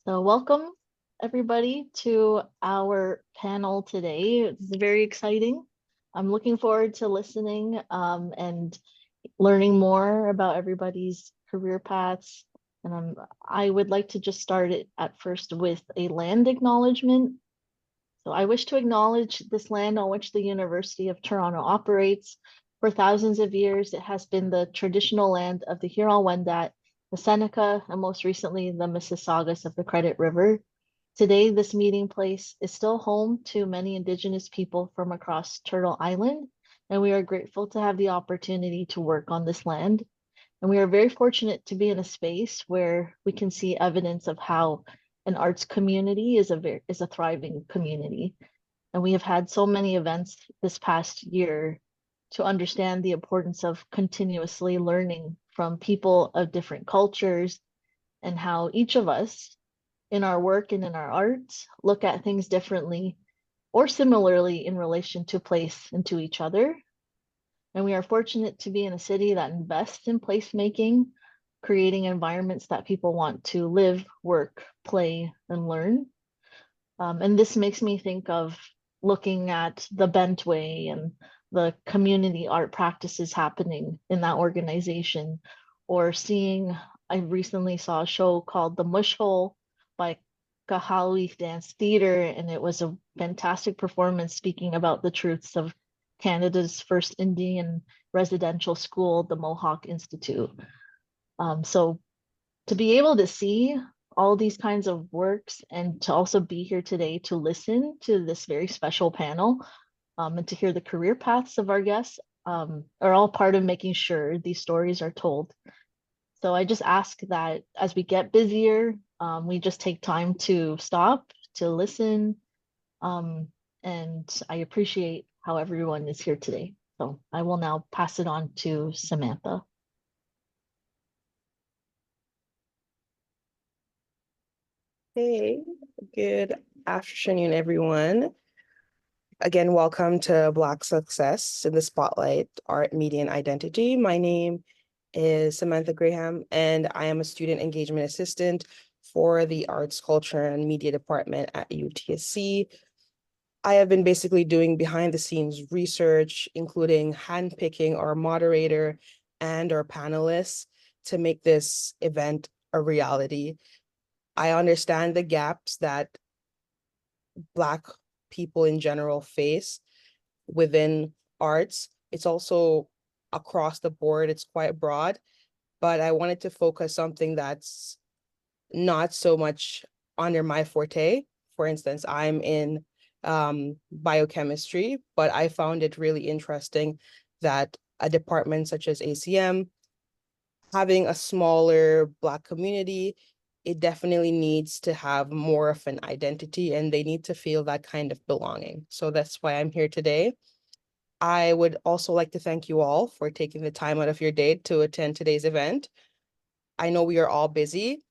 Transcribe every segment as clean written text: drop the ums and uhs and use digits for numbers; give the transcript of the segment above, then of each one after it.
So welcome everybody to our panel today. It's very exciting. I'm looking forward to listening and learning more about everybody's career paths. And I would like to just start it at first with a land acknowledgement. So I wish to acknowledge this land on which the University of Toronto operates. For thousands of years, it has been the traditional land of the Huron-Wendat, the Seneca, and most recently, the Mississaugas of the Credit River. Today, this meeting place is still home to many Indigenous people from across Turtle Island, and we are grateful to have the opportunity to work on this land. And we are very fortunate to be in a space where we can see evidence of how an arts community is a thriving community. And we have had so many events this past year to understand the importance of continuously learning from people of different cultures and how each of us in our work and in our arts look at things differently or similarly in relation to place and to each other. And we are fortunate to be in a city that invests in placemaking, creating environments that people want to live, work, play, and learn. And this makes me think of looking at the Bentway and the community art practices happening in that organization, or I recently saw a show called The Mush Hole by Kahali Dance Theater, and it was a fantastic performance speaking about the truths of Canada's first Indian residential school, the Mohawk Institute. So to be able to see all these kinds of works and to also be here today to listen to this very special panel and to hear the career paths of our guests are all part of making sure these stories are told. So I just ask that as we get busier, we just take time to stop, to listen, and I appreciate how everyone is here today. So I will now pass it on to Samantha. Hey, good afternoon, everyone. Again, welcome to Black Success in the Spotlight, Art, Media, and Identity. My name is Samantha Graham, and I am a student engagement assistant for the Arts, Culture, and Media Department at UTSC. I have been basically doing behind the scenes research, including handpicking our moderator and our panelists to make this event a reality. I understand the gaps that Black people in general face within arts. It's also across the board, it's quite broad, but I wanted to focus something that's not so much under my forte. For instance, I'm in biochemistry, but I found it really interesting that a department such as ACM, having a smaller Black community, it definitely needs to have more of an identity and they need to feel that kind of belonging. So that's why I'm here today. I would also like to thank you all for taking the time out of your day to attend today's event. I know we are all busy.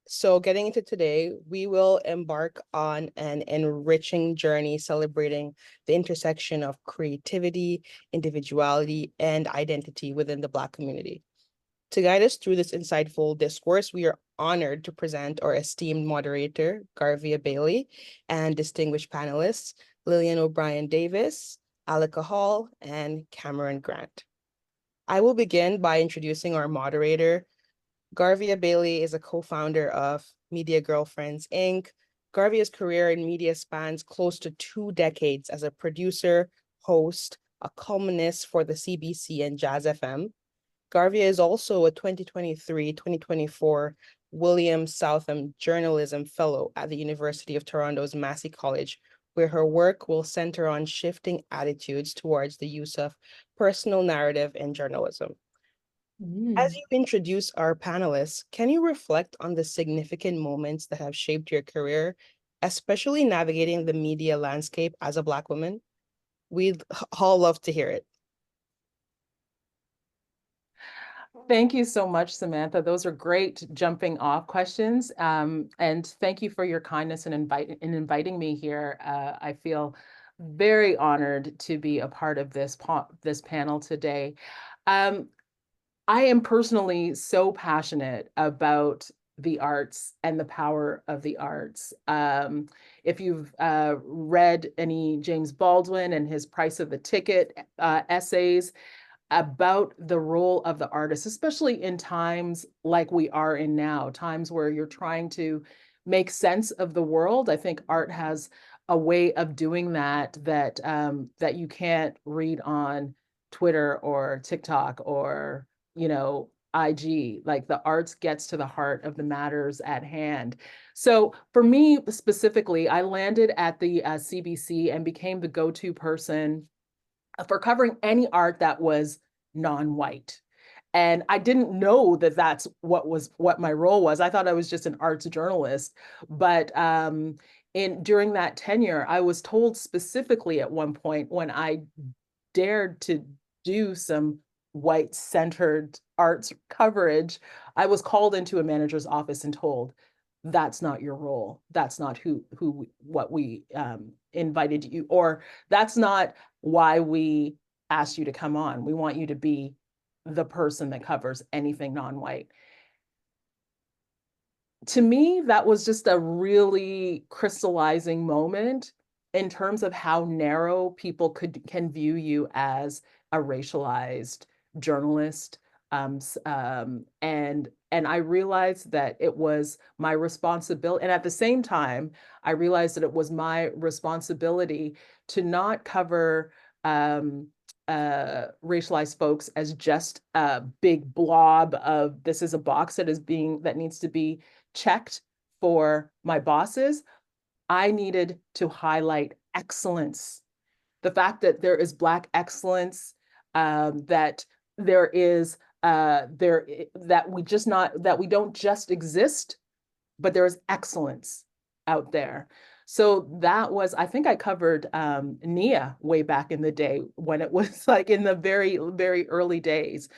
So getting into today, we will embark on an enriching journey celebrating the intersection of creativity, individuality, and identity within the Black community. To guide us through this insightful discourse, we are honored to present our esteemed moderator, Garvia Bailey, and distinguished panelists, Lillian O'Brien Davis, Alika Hall, and Cameron Grant. I will begin by introducing our moderator. Garvia Bailey is a co-founder of Media Girlfriends, Inc. Garvia's career in media spans close to 2 decades as a producer, host, a columnist for the CBC and Jazz FM. Garvia is also a 2023-2024 William Southam Journalism Fellow at the University of Toronto's Massey College, where her work will center on shifting attitudes towards the use of personal narrative in journalism. As you introduce our panelists, can you reflect on the significant moments that have shaped your career, especially navigating the media landscape as a Black woman? We'd all love to hear it. Thank you so much, Samantha. Those are great jumping off questions. And thank you for your kindness in inviting me here. I feel very honored to be a part of this panel today. I am personally so passionate about the arts and the power of the arts. If you've read any James Baldwin and his Price of the Ticket essays about the role of the artist, especially in times like we are in now, times where you're trying to make sense of the world, I think art has a way of doing that that you can't read on Twitter or TikTok or, IG. Like the arts gets to the heart of the matters at hand. So for me specifically, I landed at the CBC and became the go-to person for covering any art that was non-white. And I didn't know that that's what my role was. I thought I was just an arts journalist. But during that tenure, I was told specifically at one point when I dared to do some white-centered arts coverage, I was called into a manager's office and told, that's not your role. That's not what we invited you, or that's not why we asked you to come on. We want you to be the person that covers anything non-white. To me, that was just a really crystallizing moment in terms of how narrow people can view you as a racialized journalist. And I realized that it was my responsibility. And at the same time, I realized that it was my responsibility to not cover racialized folks as just a big blob of this is a box that needs to be checked for my bosses. I needed to highlight excellence, the fact that there is Black excellence, that there is that we don't just exist, but there is excellence out there. So that was, I think I covered NIA way back in the day when it was like in the very, very early days.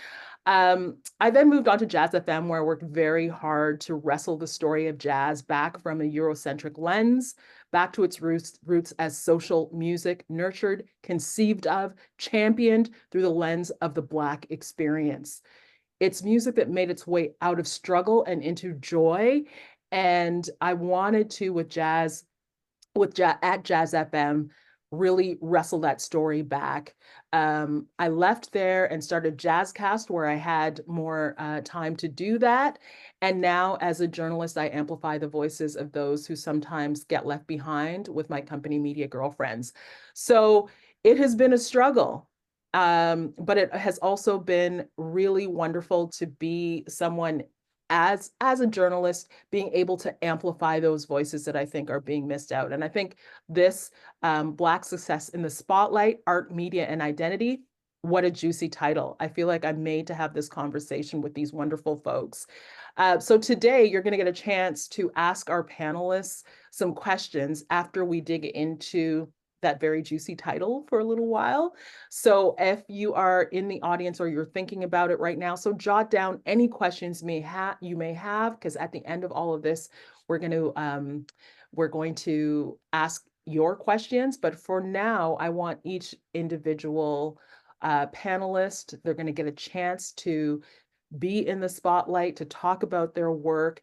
I then moved on to Jazz FM, where I worked very hard to wrestle the story of jazz back from a Eurocentric lens, back to its roots as social music, nurtured, conceived of, championed through the lens of the Black experience. It's music that made its way out of struggle and into joy. And I wanted to, at Jazz FM, really wrestle that story back. I left there and started Jazzcast, where I had more time to do that. And now, as a journalist, I amplify the voices of those who sometimes get left behind with my company, Media Girlfriends. So it has been a struggle. But it has also been really wonderful to be someone as a journalist, being able to amplify those voices that I think are being missed out. And I think this Black Success in the Spotlight, Art, Media, and Identity, what a juicy title. I feel like I'm made to have this conversation with these wonderful folks. So today you're going to get a chance to ask our panelists some questions after we dig into that very juicy title for a little while. So if you are in the audience or you're thinking about it right now, so jot down any questions you may have, because at the end of all of this, we're going to ask your questions. But for now, I want each individual panelist, they're going to get a chance to be in the spotlight, to talk about their work,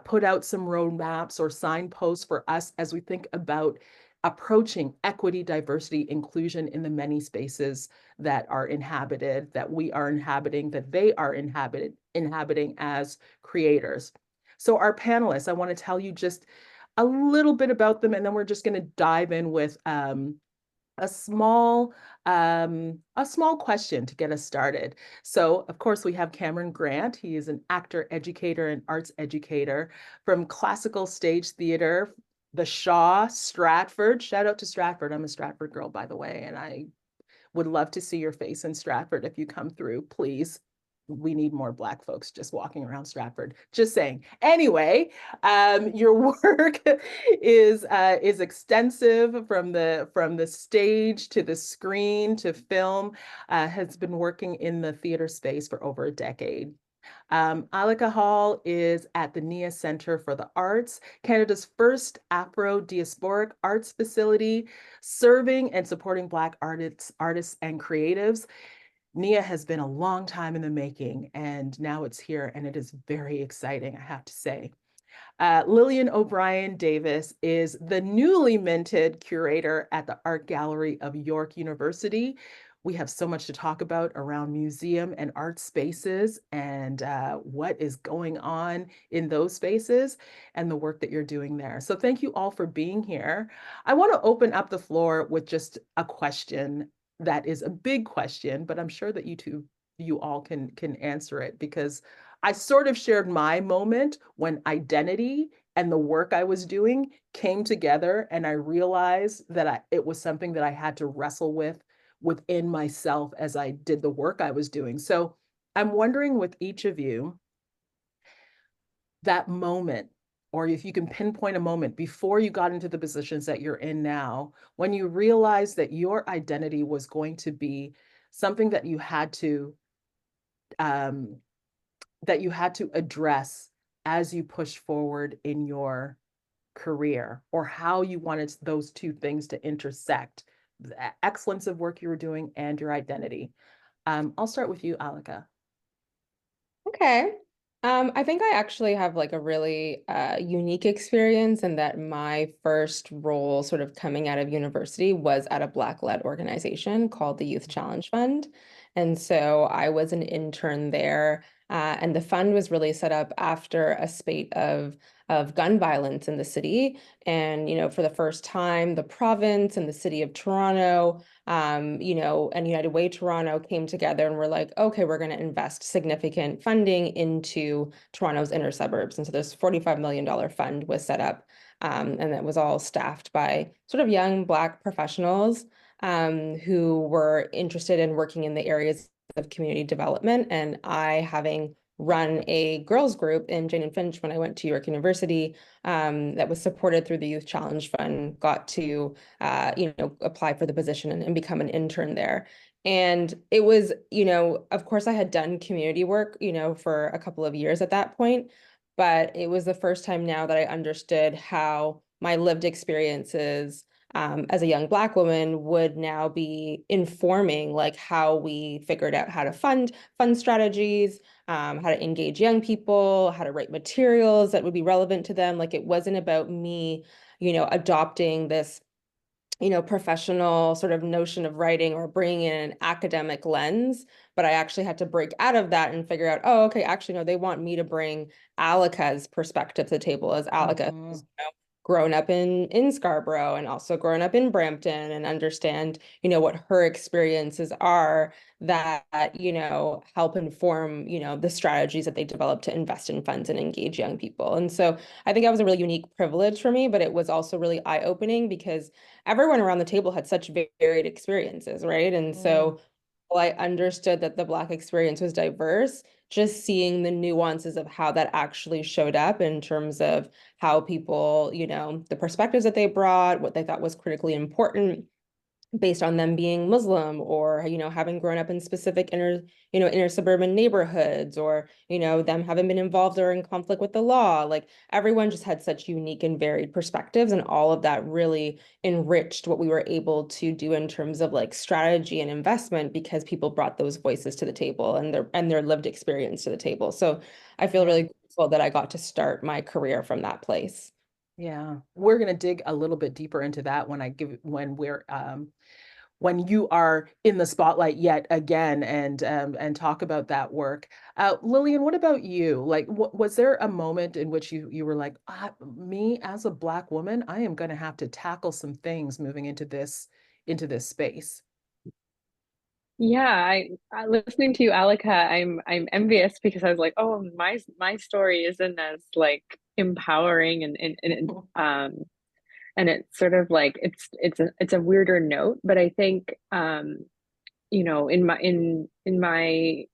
put out some roadmaps or signposts for us as we think about approaching equity, diversity, inclusion in the many spaces that are inhabited, that we are inhabiting, that they are inhabiting as creators. So our panelists, I want to tell you just a little bit about them, and then we're just going to dive in with a small question to get us started. So of course we have Cameron Grant. He is an actor, educator, and arts educator from classical stage theater, the Shaw, Stratford. Shout out to Stratford. I'm a Stratford girl, by the way, and I would love to see your face in Stratford if you come through, please. We need more Black folks just walking around Stratford. Just saying. Anyway, your work is extensive, from the stage to the screen to film. Has been working in the theater space for over a decade. Alika Hall is at the NIA Center for the Arts, Canada's first Afro-diasporic arts facility, serving and supporting Black artists and creatives. Nia has been a long time in the making, and now it's here, and it is very exciting, I have to say. Lillian O'Brien Davis is the newly minted curator at the Art Gallery of York University. We have so much to talk about around museum and art spaces and what is going on in those spaces and the work that you're doing there. So thank you all for being here. I want to open up the floor with just a question that is a big question, but I'm sure that you all can answer it, because I sort of shared my moment when identity and the work I was doing came together, and I realized that it was something that I had to wrestle with within myself as I did the work I was doing. So I'm wondering with each of you, that moment, or if you can pinpoint a moment before you got into the positions that you're in now, when you realized that your identity was going to be something that you had to um, address as you push forward in your career, or how you wanted those two things to intersect, the excellence of work you were doing and your identity. I'll start with you, Alika. Okay. I think I actually have like a really unique experience in that my first role sort of coming out of university was at a Black-led organization called the Youth Challenge Fund. And so I was an intern there, and the fund was really set up after a spate of gun violence in the city. And, for the first time, the province and the city of Toronto and United Way Toronto came together and were like, okay, we're going to invest significant funding into Toronto's inner suburbs. And so this $45 million fund was set up, and it was all staffed by sort of young Black professionals who were interested in working in the areas of community development. And I, having run a girls group in Jane and Finch when I went to York University, that was supported through the Youth Challenge Fund, got to apply for the position and become an intern there. And it was, of course I had done community work, for a couple of years at that point, but it was the first time now that I understood how my lived experiences as a young Black woman would now be informing like how we figured out how to fund strategies, how to engage young people, how to write materials that would be relevant to them. Like it wasn't about me, adopting this, professional sort of notion of writing or bringing in an academic lens, but I actually had to break out of that and figure out, oh, okay, actually, no, they want me to bring Alika's perspective to the table, as Alika has, grown up in Scarborough and also grown up in Brampton, and understand, what her experiences are that, help inform, the strategies that they develop to invest in funds and engage young people. And so I think that was a really unique privilege for me, but it was also really eye-opening because everyone around the table had such varied experiences, right? And so while I understood that the Black experience was diverse, just seeing the nuances of how that actually showed up in terms of how people, the perspectives that they brought, what they thought was critically important based on them being Muslim, or, having grown up in specific inner suburban neighborhoods, or, them having been involved or in conflict with the law. Like everyone just had such unique and varied perspectives, and all of that really enriched what we were able to do in terms of like strategy and investment, because people brought those voices to the table and their lived experience to the table. So I feel really grateful that I got to start my career from that place. Yeah, we're going to dig a little bit deeper into that when you are in the spotlight yet again, and talk about that work. Lillian, what about you? Like, was there a moment in which you were like, me as a Black woman, I am going to have to tackle some things moving into this space? Yeah, listening to you, Alika, I'm envious because I was like, oh, my story isn't as like empowering and it's sort of like it's a weirder note, but I think in my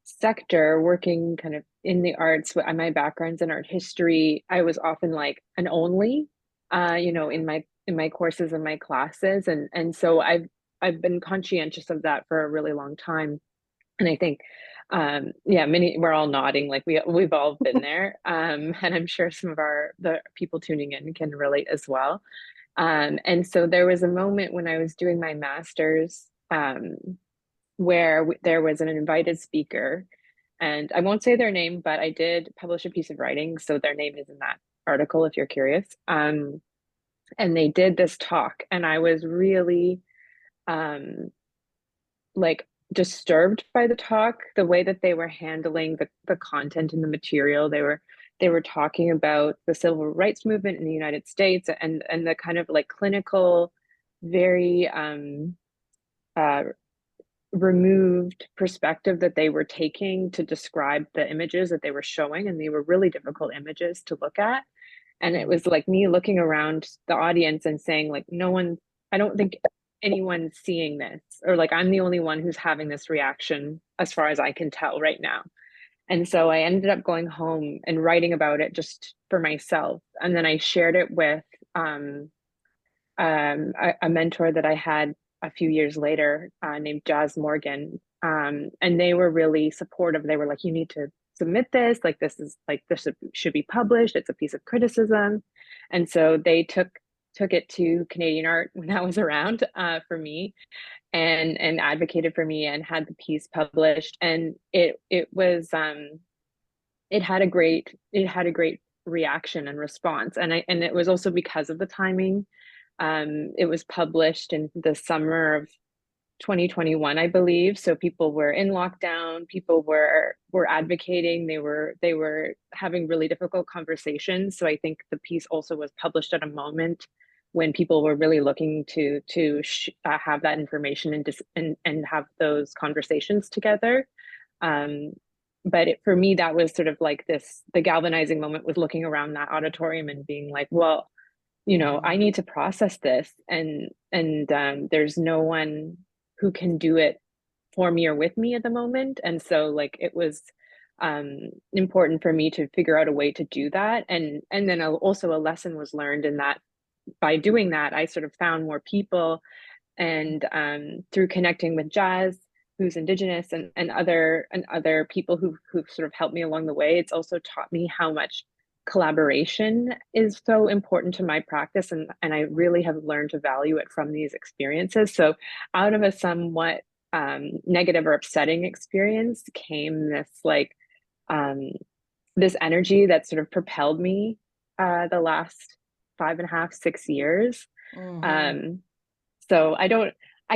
sector, working kind of in the arts, my background's in art history, I was often like an only in my courses and my classes, and so I've been conscientious of that for a really long time. And I think yeah, we're all nodding like we've all been there. And I'm sure some of the people tuning in can relate as well. And so there was a moment when I was doing my master's, where there was an invited speaker, and I won't say their name, but I did publish a piece of writing, so their name is in that article if you're curious. And they did this talk, and I was really like disturbed by the talk, the way that they were handling the content and the material. They were talking about the civil rights movement in the United States, and the kind of like clinical, very removed perspective that they were taking to describe the images that they were showing, and they were really difficult images to look at. And it was like me looking around the audience and saying, like, no one, I don't think anyone's seeing this, or like I'm the only one who's having this reaction as far as I can tell right now. And so I ended up going home and writing about it just for myself. And then I shared it with a mentor that I had a few years later, named Jazz Morgan. And they were really supportive. They were like, you need to submit this, like this should be published, it's a piece of criticism. And so they took it to Canadian Art when I was around, for me, and advocated for me and had the piece published. And it had a great reaction and response. And it was also because of the timing. It was published in the summer of 2021, I believe. So people were in lockdown, people were advocating, they were having really difficult conversations. So I think the piece also was published at a moment when people were really looking to have that information and have those conversations together. But for me, that was sort of like the galvanizing moment was looking around that auditorium and being like, well, I need to process this, and there's no one who can do it for me or with me at the moment. And so like it was important for me to figure out a way to do that. And then also a lesson was learned in that by doing that, I sort of found more people, and through connecting with Jazz, who's Indigenous, and other people who've sort of helped me along the way, it's also taught me how much collaboration is so important to my practice, and I really have learned to value it from these experiences. So out of a somewhat negative or upsetting experience came this like this energy that sort of propelled me the last 5.5, 6 years. So I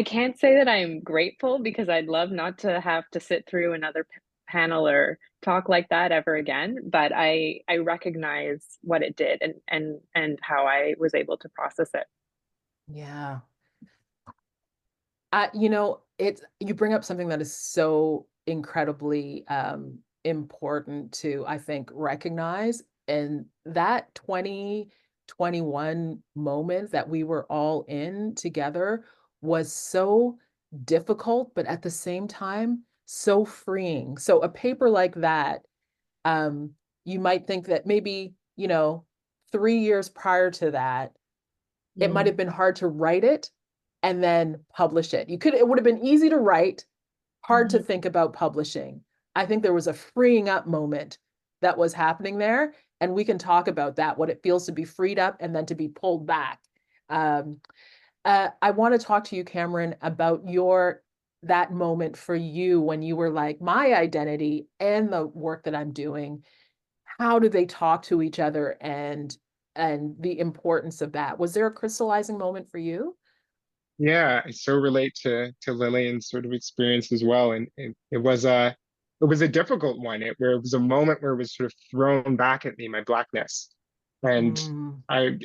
can't say that I'm grateful, because I'd love not to have to sit through another panel or talk like that ever again, but I recognize what it did, and how I was able to process it. Yeah. You bring up something that is so incredibly important to, I think, recognize. And that 2021 moment that we were all in together was so difficult, but at the same time, so freeing. So a paper like that, you might think that maybe, 3 years prior to that, it might have been hard to write it and then publish it. It would have been easy to write, hard to think about publishing. I think there was a freeing up moment that was happening there. And we can talk about that, what it feels to be freed up and then to be pulled back. I want to talk to you, Cameron, about that moment for you when you were like, my identity and the work that I'm doing, how do they talk to each other, and the importance of that? Was there a crystallizing moment for you? Yeah, I so relate to Lillian's sort of experience as well. And it was a difficult one. Where it was a moment where it was sort of thrown back at me, my blackness. And I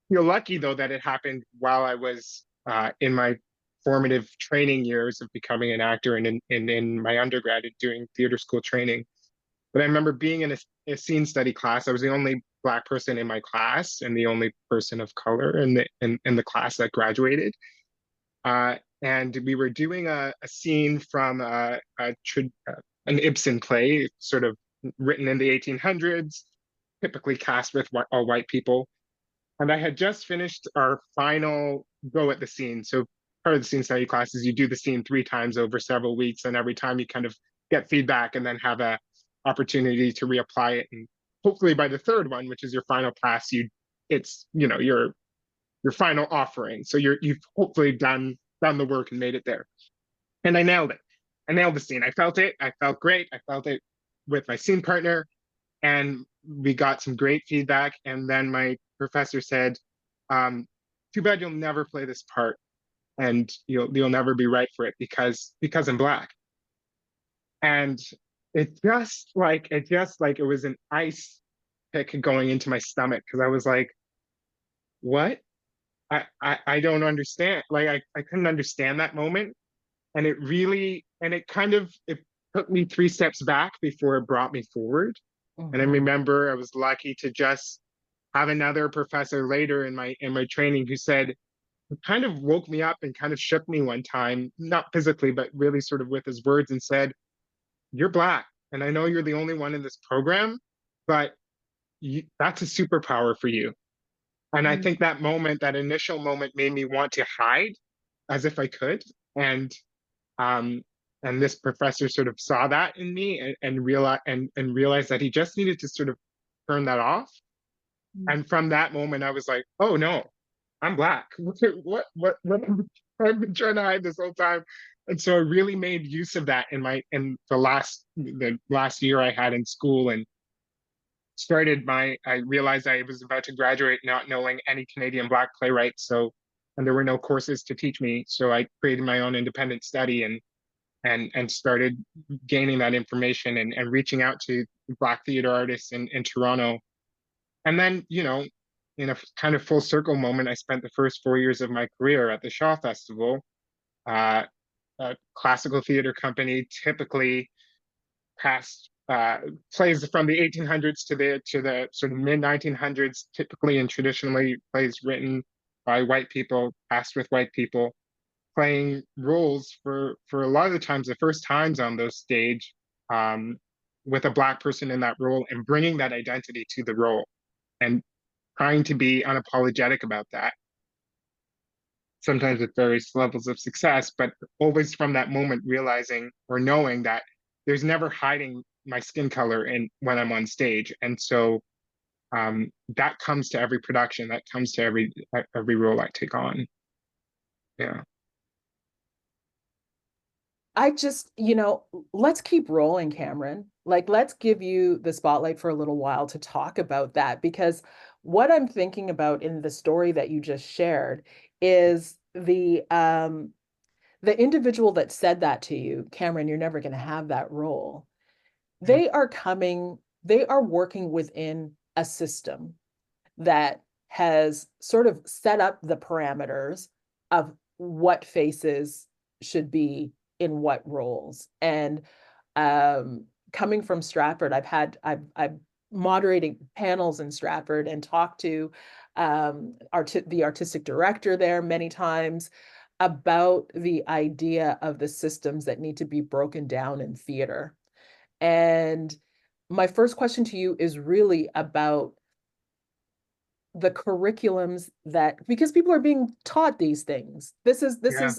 feel lucky though that it happened while I was in my formative training years of becoming an actor, and in my undergrad doing theater school training. But I remember being in a scene study class. I was the only Black person in my class and the only person of color in the class that graduated. And we were doing a scene from an Ibsen play, sort of written in the 1800s, typically cast with all white people. And I had just finished our final go at the scene. So part of the scene study class is you do the scene 3 times over several weeks, and every time you kind of get feedback and then have a opportunity to reapply it. And hopefully by the third one, which is your final pass, it's your final offering. So you've hopefully done the work and made it there. And I nailed it. I nailed the scene. I felt it. I felt great. I felt it with my scene partner, and we got some great feedback. And then my professor said, "Too bad you'll never play this part, and you'll never be right for it because I'm black." And it was an ice pick going into my stomach, because I was like, "What? I don't understand." Like I couldn't understand that moment, and it took me 3 steps back before it brought me forward. And I Mhm. remember I was lucky to just have another professor later in my training who said, who kind of woke me up and kind of shook me one time, not physically, but really sort of with his words, and said, "You're black, and I know you're the only one in this program, but that's a superpower for you." And I think that moment, that initial moment, made me want to hide as if I could. And um, and this professor sort of saw that in me, and realized that he just needed to sort of turn that off. And from that moment, I was like, "Oh no, I'm black. What I've been trying to hide this whole time." And so I really made use of that in the last year I had in school, and I realized I was about to graduate not knowing any Canadian Black playwrights. And there were no courses to teach me. So I created my own independent study, and started gaining that information, and reaching out to Black theater artists in Toronto. And then, in a kind of full circle moment, I spent the first 4 years of my career at the Shaw Festival, uh, a classical theater company, typically past plays from the 1800s to the sort of mid 1900s, typically and traditionally plays written by white people, cast with white people, playing roles for a lot of the times, the first times on those stage, um, with a Black person in that role, and bringing that identity to the role, and trying to be unapologetic about that. Sometimes with various levels of success, but always from that moment realizing or knowing that there's never hiding my skin color in when I'm on stage. And so that comes to every production, that comes to every role I take on. Yeah. Let's keep rolling, Cameron. Like, let's give you the spotlight for a little while to talk about that, because what I'm thinking about in the story that you just shared is the individual that said that to you, Cameron, you're never going to have that role. They are working within a system that has sort of set up the parameters of what faces should be in what roles. And coming from Stratford, I've moderating panels in Stratford and talked to the artistic director there many times about the idea of the systems that need to be broken down in theater. And my first question to you is really about the curriculums, that because people are being taught these things. This is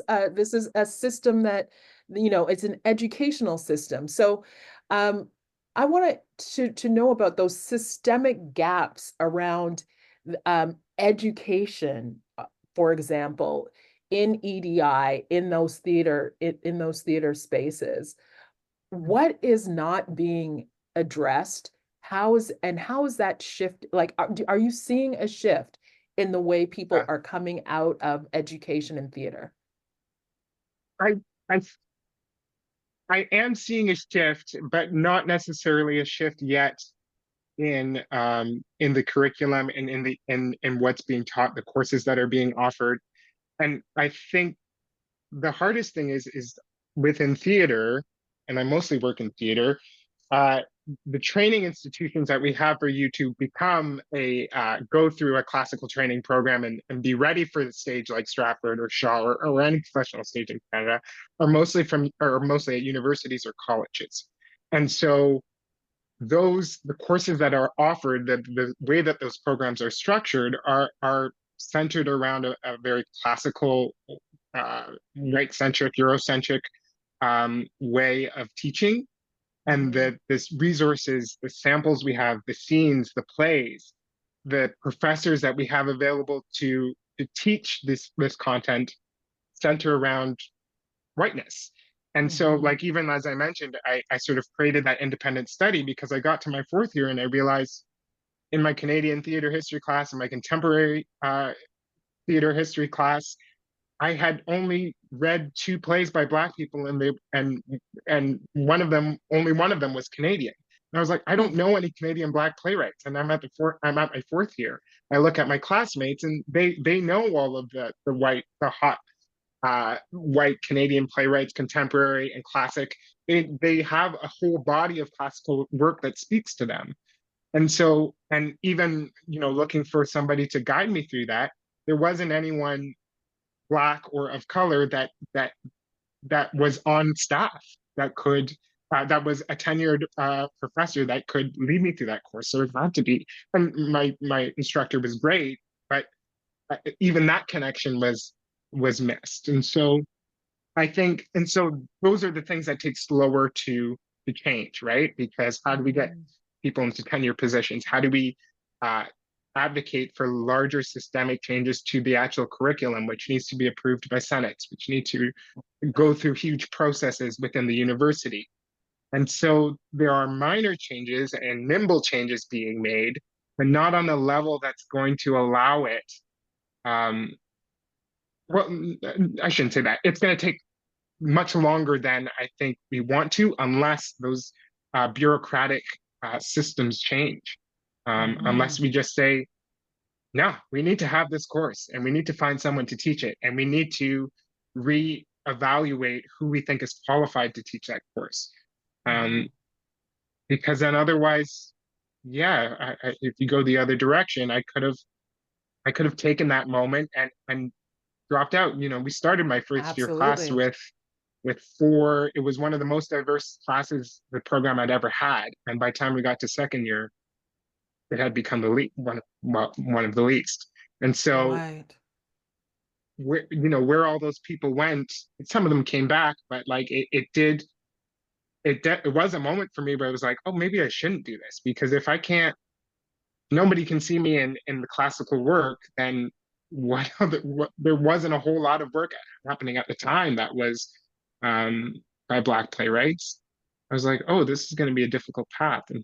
Yeah. a system that, it's an educational system. So I want to know about those systemic gaps around education, for example, in EDI, in those theater spaces. What is not being addressed? How is that shift? Like, are you seeing a shift in the way people Yeah. are coming out of education and theater? I I I am seeing a shift, but not necessarily a shift yet in the curriculum, and in what's being taught, the courses that are being offered. And I think the hardest thing is within theater, and I mostly work in theater. uh, the training institutions that we have for you to become go through a classical training program, and be ready for the stage like Stratford or Shaw, or any professional stage in Canada, are mostly at universities or colleges. And so the courses that are offered, the way that those programs are structured, are centered around a very classical, right-centric, Eurocentric way of teaching. And that this resources, the samples we have, the scenes, the plays, the professors that we have available to teach this content, center around whiteness. And so, Mhm. like, even as I mentioned, I sort of created that independent study because I got to my fourth year and I realized in my Canadian theater history class and my contemporary theater history class, I had only read 2 plays by Black people, and only one of them was Canadian. And I was like, I don't Mm. know any Canadian Black playwrights, and I'm at my fourth year. I look at my classmates, and they know all of the hot white Canadian playwrights, contemporary and classic. They have a whole body of classical work that speaks to them. And so, and even, looking for somebody to guide me through that, there wasn't anyone Black or of color that was on staff that was a tenured professor that could lead me through that course. So it had to be, and my instructor was great, but even that connection was missed. And so those are the things that take slower to change, right? Because how do we get people into tenure positions? How do we uh, advocate for larger systemic changes to the actual curriculum, which needs to be approved by senates, which need to go through huge processes within the university? And so there are minor changes and nimble changes being made, but not on a level that's going to allow it. Well, I shouldn't say that. It's going to take much longer than I think we want to, unless those bureaucratic systems change. Unless we just say, no, we need to have this course and we need to find someone to teach it, and we need to re-evaluate who we think is qualified to teach that course. Because then otherwise, yeah, if you go the other direction, I could have taken that moment and dropped out. We started my first year class Absolutely. with 4. It was one of the most diverse classes the program I'd ever had, and by the time we got to second year, it had become one of the least. And so Right. where all those people went, some of them came back, but like it was a moment for me where I was like, oh, maybe I shouldn't do this, because if nobody can see me in the classical work, then there wasn't a whole lot of work happening at the time that was by Black playwrights. I was like, oh, this is going to be a difficult path. And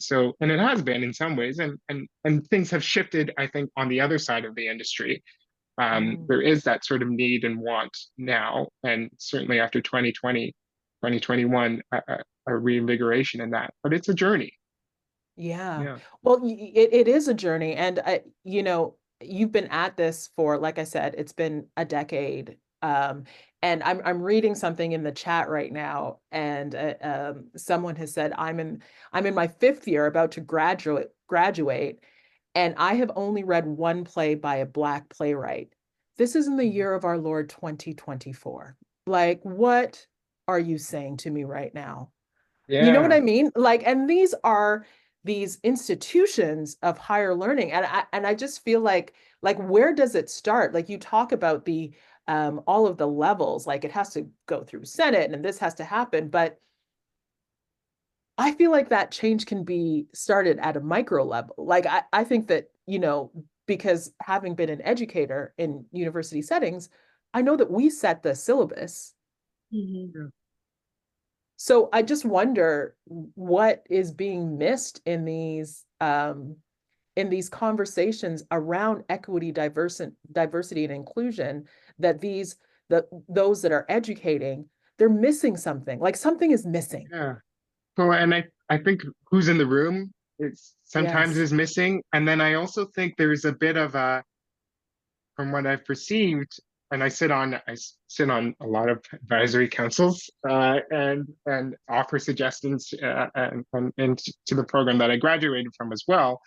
it has been in some ways, and things have shifted, I think, on the other side of the industry. There is that sort of need and want now, and certainly after 2020, 2021, a reinvigoration in that, but it's a journey. Yeah. Yeah. Well, it is a journey. And, you've been at this for, like I said, it's been a decade. And I'm reading something in the chat right now, and someone has said, I'm in my 5th year, about to graduate, and I have only read one play by a Black playwright. This is in the year of our Lord 2024. Like, what are you saying to me right now? You know what Yeah. I mean? Like, and these are these institutions of higher learning. And I just feel like where does it start? Like, you talk about the all of the levels, like it has to go through Senate and this has to happen. But I feel like that change can be started at a micro level. Like, I think that, because having been an educator in university settings, I know that we set the syllabus. So I just wonder what is being missed in these conversations around equity, diversity, and inclusion, that those that are educating, they're missing something. Like, something is missing. Yeah. So, and I think who's in the room is sometimes Yes. is missing. And then I also think there's a bit of from what I've perceived, and I sit on a lot of advisory councils and offer suggestions and to the program that I graduated from as well.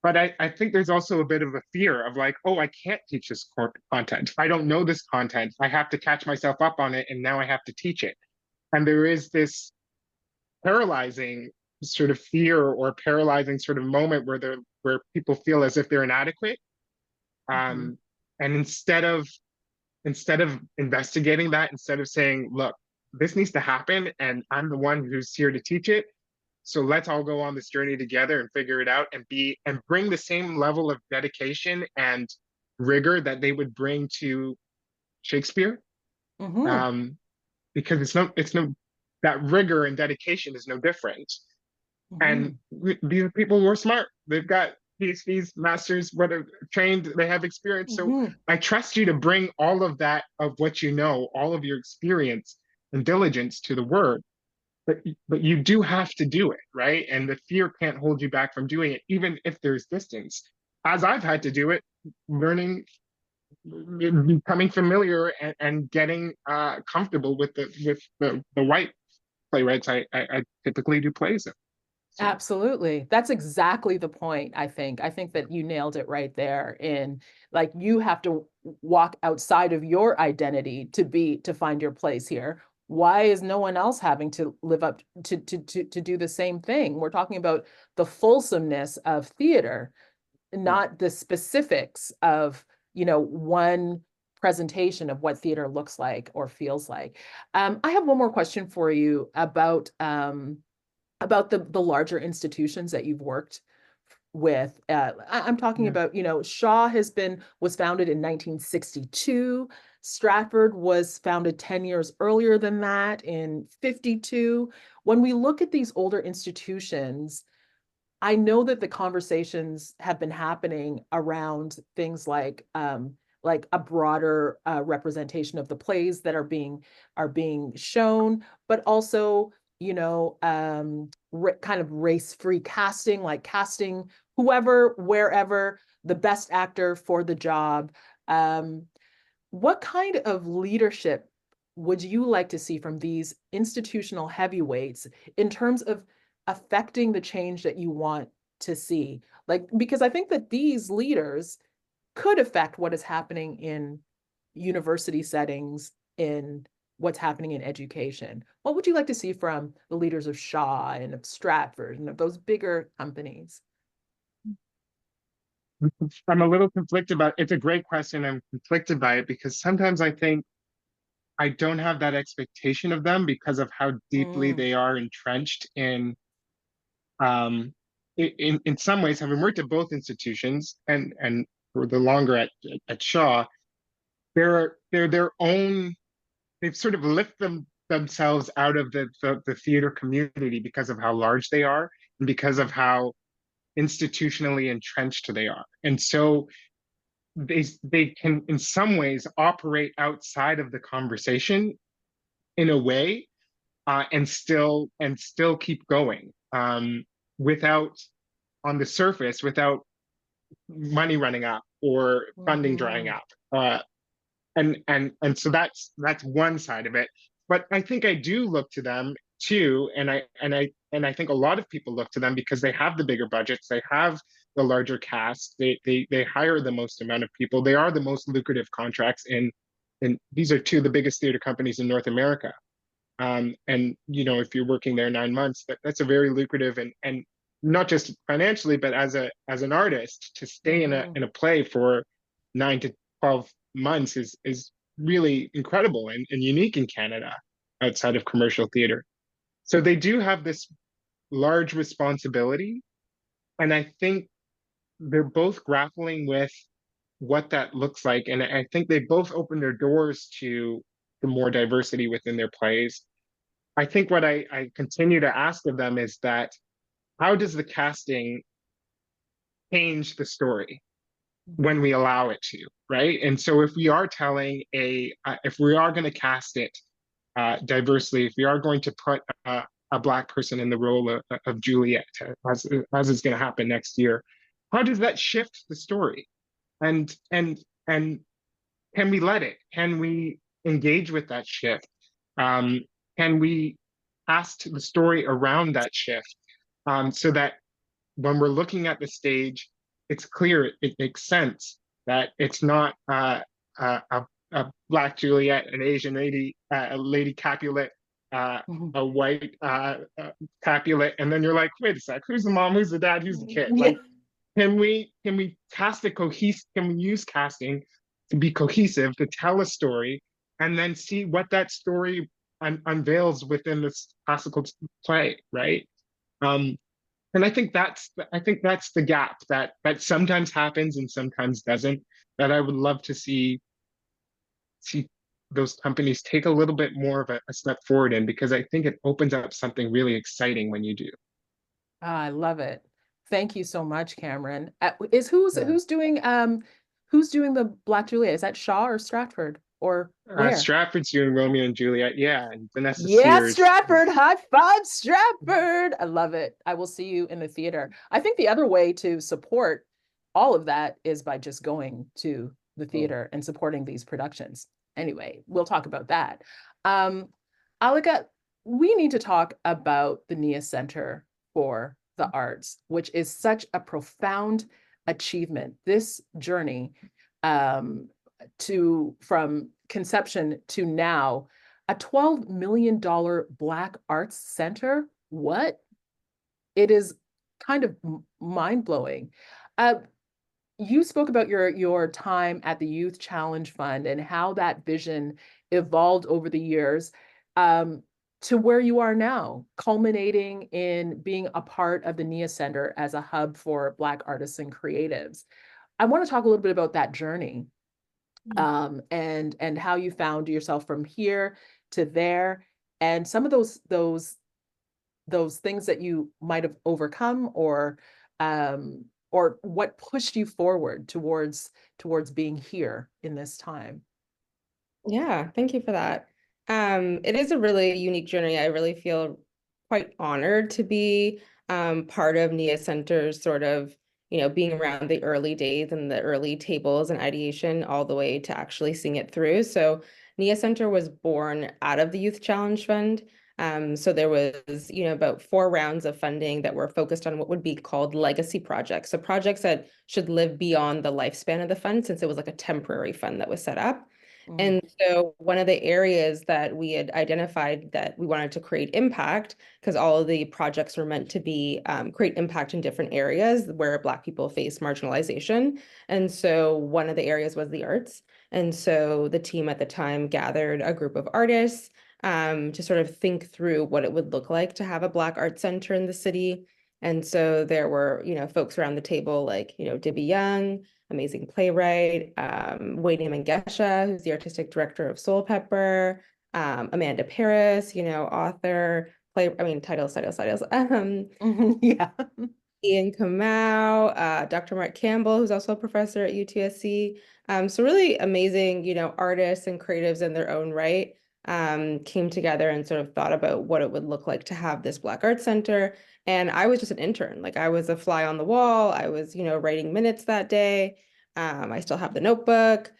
But I think there's also a bit of a fear of like, oh, I can't teach this content. I don't know this content. I have to catch myself up on it, and now I have to teach it. And there is this paralyzing sort of fear or paralyzing sort of moment where people feel as if they're inadequate. And instead of investigating that, instead of saying, look, this needs to happen, and I'm the one who's here to teach it, so let's all go on this journey together and figure it out, and bring the same level of dedication and rigor that they would bring to Shakespeare. because that rigor and dedication is no different. And these people were smart. They've got PhDs, masters, whether trained, they have experience. So I trust you to bring all of that, of what you know, all of your experience and diligence to the work. But you do have to do it, right? And the fear can't hold you back from doing it, even if there's distance. As I've had to do it, learning, becoming familiar, and getting comfortable with the white playwrights I typically do plays of. So. Absolutely. That's exactly the point, I think. I think that you nailed it right there in, like, you have to walk outside of your identity to find your place here. Why is no one else having to live up to do the same thing? We're talking about the fulsomeness of theater, not the specifics of, one presentation of what theater looks like or feels like. I have one more question for you about the larger institutions that you've worked with. I'm talking about, Shaw was founded in 1962. Stratford was founded 10 years earlier than that, in 52. When we look at these older institutions, I know that the conversations have been happening around things like a broader representation of the plays that are being shown, but also, kind of race-free casting, like casting whoever, wherever, the best actor for the job. What kind of leadership would you like to see from these institutional heavyweights in terms of affecting the change that you want to see? Like, because I think that these leaders could affect what is happening in university settings, in what's happening in education. What would you like to see from the leaders of Shaw and of Stratford and of those bigger companies? I'm a little conflicted about it. It's a great question. I'm conflicted by it because sometimes I think I don't have that expectation of them because of how deeply they are entrenched um in some ways, having worked at both institutions and for the longer at Shaw, they're their own. They've sort of lifted themselves out of the theater community because of how large they are and because of how institutionally entrenched they are. And so they can in some ways operate outside of the conversation in a way, and still keep going, without, on the surface, without money running up or funding drying up. And so that's one side of it. But I think I do look to them too, and I think a lot of people look to them because they have the bigger budgets, they have the larger cast, they hire the most amount of people, they are the most lucrative contracts in these are two of the biggest theater companies in North America. And if you're working there 9 months, that's a very lucrative, and not just financially, but as an artist, to stay in a play for 9 to 12 months is really incredible and unique in Canada outside of commercial theater. So they do have this large responsibility, and I think they're both grappling with what that looks like, and I think they both open their doors to more diversity within their plays. I think what I continue to ask of them is that, how does the casting change the story when we allow it to, right? And so if we are if we are going to cast it diversely, if we are going to put a Black person in the role of Juliet, as is going to happen next year, how does that shift the story? And can we let it? Can we engage with that shift? Can we cast the story around that shift, so that when we're looking at the stage, it's clear, it makes sense that it's not a Black Juliet, an Asian lady, a lady Capulet, a white Capulet, and then you're like, wait a sec, who's the mom, who's the dad, who's the kid? Like, can we cast a can we use casting to be cohesive, to tell a story, and then see what that story unveils within this classical play, right? And I think that's the gap that sometimes happens and sometimes doesn't, that I would love to see those companies take a little bit more of a step forward in, because I think it opens up something really exciting when you do. I love it. Thank you so much, Cameron. Yeah. Who's doing the Black Juliet? Is that Shaw or Stratford or where? Stratford's doing Romeo and Juliet, yeah, and Vanessa Yeah, Sears. Stratford, high five, Stratford. I love it. I will see you in the theater. I think the other way to support all of that is by just going to the theater and supporting these productions. Anyway, we'll talk about that. Alika, we need to talk about the NIA Center for the Arts, which is such a profound achievement. This journey from conception to now, a $12 million Black Arts Center. What? It is kind of mind-blowing. You spoke about your time at the Youth Challenge Fund and how that vision evolved over the years to where you are now, culminating in being a part of the NIA Center as a hub for Black artists and creatives. I want to talk a little bit about that journey and how you found yourself from here to there, and some of those things that you might have overcome, or what pushed you forward towards being here in this time. Yeah, thank you for that. It is a really unique journey. I really feel quite honored to be part of NIA Center's sort of, being around the early days and the early tables and ideation all the way to actually seeing it through. So NIA Center was born out of the Youth Challenge Fund. So there was, about 4 rounds of funding that were focused on what would be called legacy projects. So projects that should live beyond the lifespan of the fund, since it was like a temporary fund that was set up. And so one of the areas that we had identified that we wanted to create impact, because all of the projects were meant to be create impact in different areas where Black people face marginalization. And so one of the areas was the arts. And so the team at the time gathered a group of artists to sort of think through what it would look like to have a Black Arts Center in the city. And so there were, folks around the table like, Dibby Young, amazing playwright, Wayne Mangesha, who's the artistic director of Soul Pepper, Amanda Paris, author, titles. Yeah. Ian Kamau, Dr. Mark Campbell, who's also a professor at UTSC. So really amazing, artists and creatives in their own right came together and sort of thought about what it would look like to have this Black Arts Center. And I was just an intern. Like, I was a fly on the wall. I was, writing minutes that day. I still have the notebook.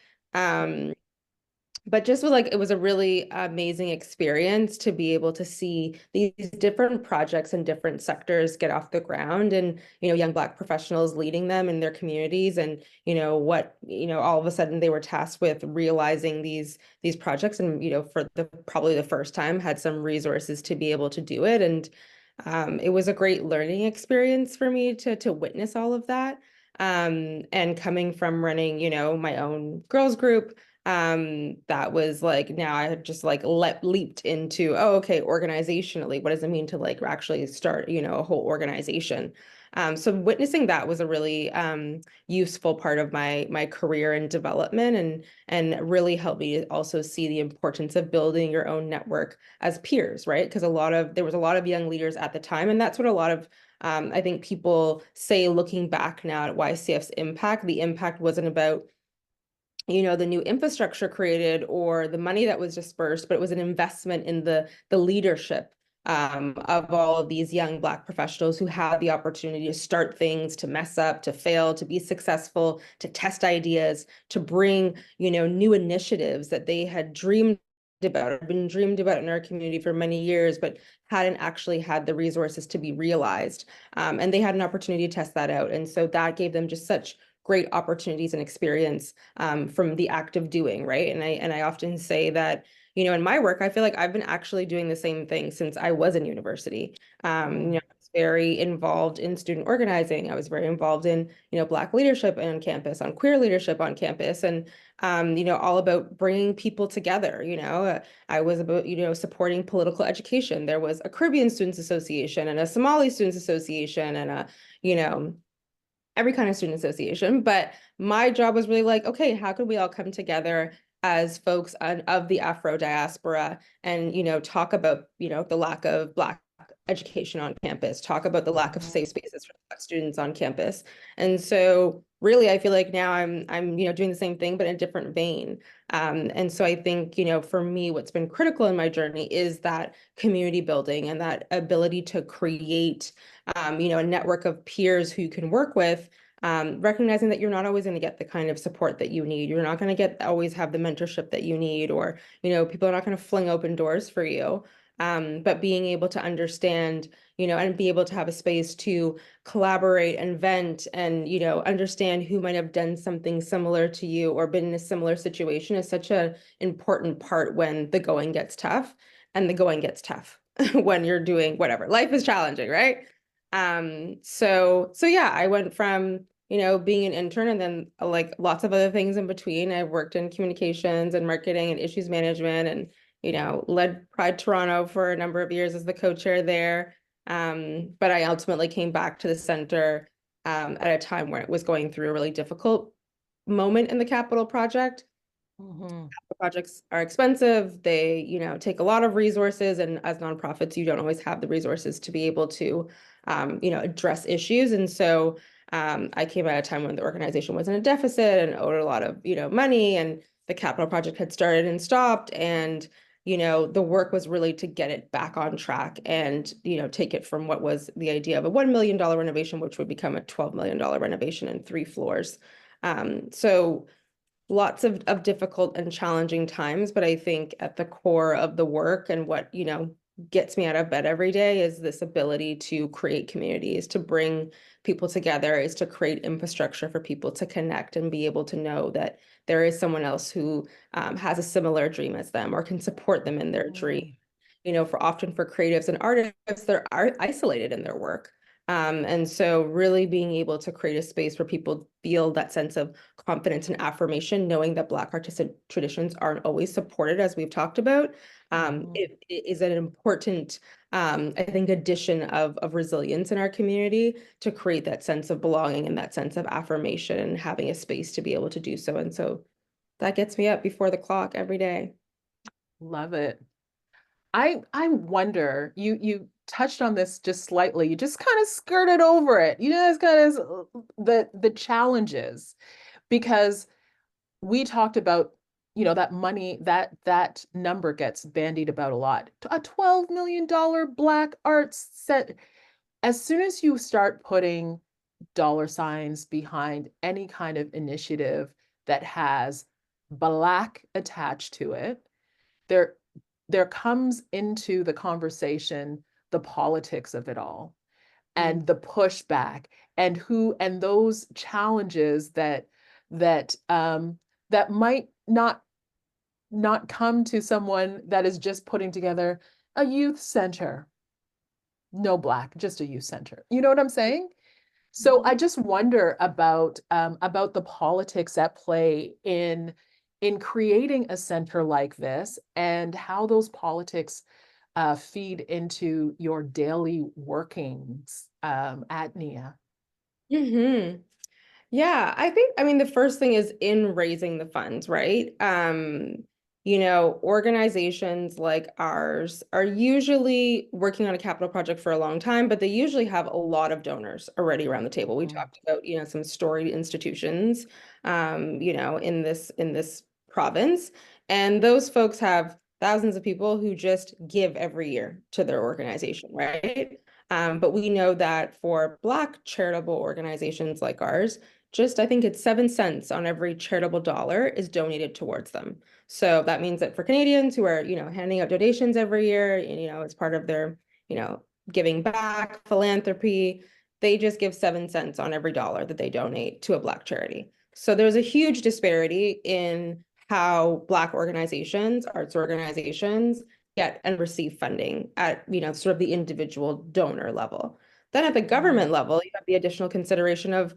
But just it was a really amazing experience to be able to see these different projects in different sectors get off the ground, and, young Black professionals leading them in their communities, and, all of a sudden they were tasked with realizing these projects, and, for probably the first time had some resources to be able to do it. And it was a great learning experience for me to witness all of that. And coming from running, my own girls group, that was like, now I had just leaped into, oh, okay, organizationally, what does it mean to actually start, a whole organization? So witnessing that was a really useful part of my career and development, and really helped me to also see the importance of building your own network as peers, right? Because there was a lot of young leaders at the time, and that's what a lot of I think people say, looking back now at YCF's impact, the impact wasn't about the new infrastructure created or the money that was dispersed, but it was an investment in the leadership of all of these young Black professionals who had the opportunity to start things, to mess up, to fail, to be successful, to test ideas, to bring, new initiatives that they had been dreamed about in our community for many years, but hadn't actually had the resources to be realized. And they had an opportunity to test that out. And so that gave them just such great opportunities and experience from the act of doing, right? And I often say that, in my work, I feel like I've been actually doing the same thing since I was in university. I was very involved in student organizing. I was very involved in, Black leadership on campus, on queer leadership on campus, and all about bringing people together. I was about, supporting political education. There was a Caribbean Students Association and a Somali Students Association and a, every kind of student association. But my job was really okay, how could we all come together as folks of the Afro diaspora and, talk about, the lack of Black education on campus, talk about the lack of safe spaces for Black students on campus. And so really, I feel like now I'm doing the same thing, but in a different vein. And so I think, for me, what's been critical in my journey is that community building and that ability to create, a network of peers who you can work with, recognizing that you're not always going to get the kind of support that you need. You're not going to always have the mentorship that you need, or, people are not going to fling open doors for you. But being able to understand, and be able to have a space to collaborate and vent and, understand who might have done something similar to you or been in a similar situation is such an important part when the going gets tough. And the going gets tough when you're doing whatever. Life is challenging, right? So yeah, I went from, being an intern and then like lots of other things in between. I worked in communications and marketing and issues management and led Pride Toronto for a number of years as the co-chair there. But I ultimately came back to the center at a time where it was going through a really difficult moment in the capital project. Capital projects are expensive. They, take a lot of resources, and as nonprofits, you don't always have the resources to be able to, address issues. And so I came at a time when the organization was in a deficit and owed a lot of, money, and the capital project had started and stopped. And the work was really to get it back on track and, take it from what was the idea of a $1 million renovation, which would become a $12 million renovation in 3 floors. So lots of difficult and challenging times, but I think at the core of the work and what, gets me out of bed every day is this ability to create communities, to bring people together, is to create infrastructure for people to connect and be able to know that there is someone else who has a similar dream as them or can support them in their dream. Often for creatives and artists, they're isolated in their work. And so really being able to create a space where people feel that sense of confidence and affirmation, knowing that Black artistic traditions aren't always supported, as we've talked about, it is an important, I think, addition of resilience in our community to create that sense of belonging and that sense of affirmation and having a space to be able to do so. And so that gets me up before the clock every day. Love it. I wonder, you touched on this just slightly, you just kind of skirted over it. It's kind of the challenges, because we talked about, that money, that number gets bandied about a lot. A $12 million Black arts set. As soon as you start putting dollar signs behind any kind of initiative that has Black attached to it, there comes into the conversation the politics of it all and the pushback and those challenges that might not come to someone that is just putting together a youth center. No Black, just a youth center. You know what I'm saying? So I just wonder about the politics at play in creating a center like this, and how those politics feed into your daily workings at NIA. Yeah, I mean, the first thing is in raising the funds, right? Organizations like ours are usually working on a capital project for a long time, but they usually have a lot of donors already around the table. We talked about, some storied institutions, in this province, and those folks have thousands of people who just give every year to their organization, right? But we know that for Black charitable organizations like ours, I think it's 7 cents on every charitable dollar is donated towards them. So that means that for Canadians who are, handing out donations every year, and, as part of their, giving back, philanthropy, they just give 7 cents on every dollar that they donate to a Black charity. So there's a huge disparity in how Black organizations, arts organizations, get and receive funding at, sort of the individual donor level. Then at the government level, you have the additional consideration of,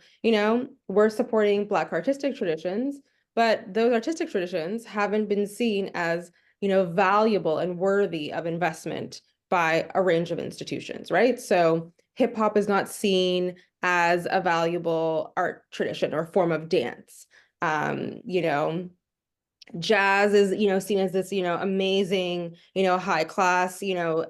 we're supporting Black artistic traditions, but those artistic traditions haven't been seen as, valuable and worthy of investment by a range of institutions, right? So hip hop is not seen as a valuable art tradition or form of dance. jazz is, seen as this, amazing, high class,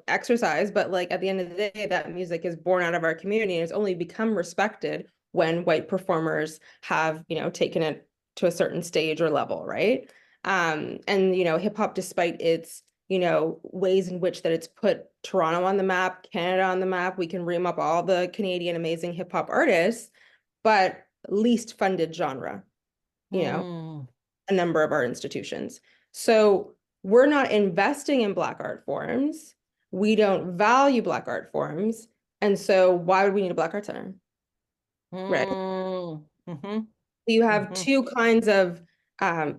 exercise. But like at the end of the day, that music is born out of our community and it's only become respected when white performers have, taken it to a certain stage or level, right? And hip hop, despite its, ways in which that it's put Toronto on the map, Canada on the map, we can ream up all the Canadian amazing hip hop artists, but least funded genre, a number of our institutions. So we're not investing in Black art forms. We don't value Black art forms. And so why would we need a Black Art Center? Right. Mm-hmm. You have Mhm. two kinds of,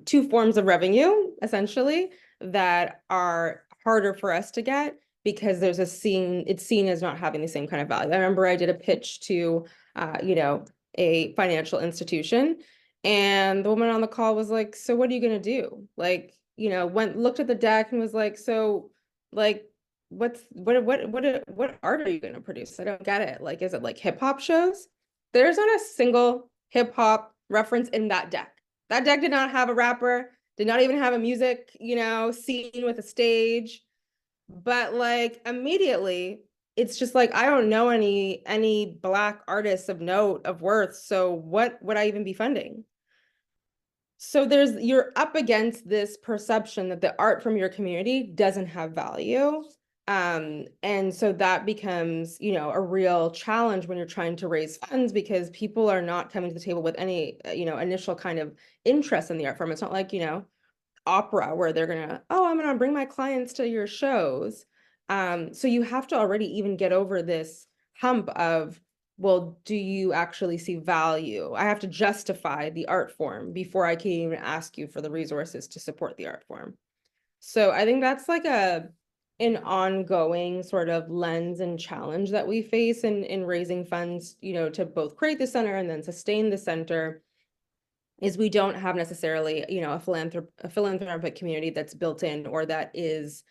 two forms of revenue, essentially, that are harder for us to get because there's it's seen as not having the same kind of value. I remember I did a pitch to, a financial institution, and the woman on the call was like, "So what are you gonna do?" Like, looked at the deck and was like, "So, like, what art are you gonna produce? I don't get it. Like, is it like hip hop shows?" There's not a single hip hop reference in that deck. That deck did not have a rapper, did not even have a music, scene with a stage. But like immediately, it's just like I don't know any Black artists of note of worth. So what would I even be funding? So you're up against this perception that the art from your community doesn't have value. And so that becomes, a real challenge when you're trying to raise funds because people are not coming to the table with any, initial kind of interest in the art form. It's not like, opera where they're gonna, oh, I'm gonna bring my clients to your shows. So you have to already even get over this hump of, well, do you actually see value? I have to justify the art form before I can even ask you for the resources to support the art form. So I think that's like an ongoing sort of lens and challenge that we face in raising funds, to both create the center and then sustain the center, is we don't have necessarily, a philanthropic community that's built in or that is,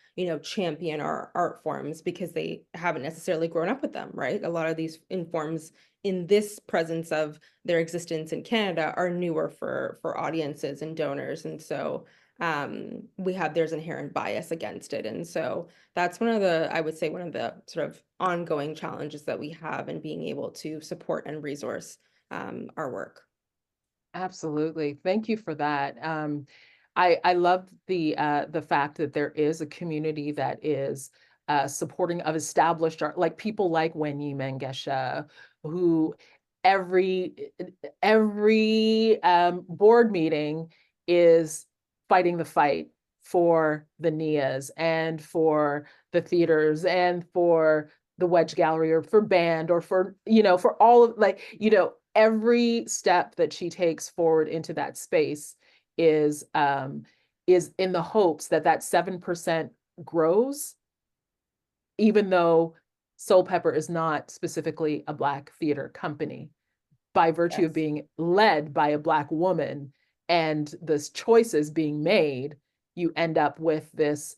champion our art forms because they haven't necessarily grown up with them, right? A lot of these forms in this presence of their existence in Canada are newer for audiences and donors. And so there's inherent bias against it. And so that's I would say one of the sort of ongoing challenges that we have in being able to support and resource our work. Absolutely. Thank you for that. I love the fact that there is a community that is supporting of established art, like people like Wenyi Mengesha, who every board meeting is fighting the fight for the NIAs and for the theaters and for the Wedge Gallery or for band or for, for all of every step that she takes forward into that space is in the hopes that that 7% grows, even though Soul Pepper is not specifically a Black theater company, by virtue of Yes. being led by a Black woman and the choices being made, you end up with this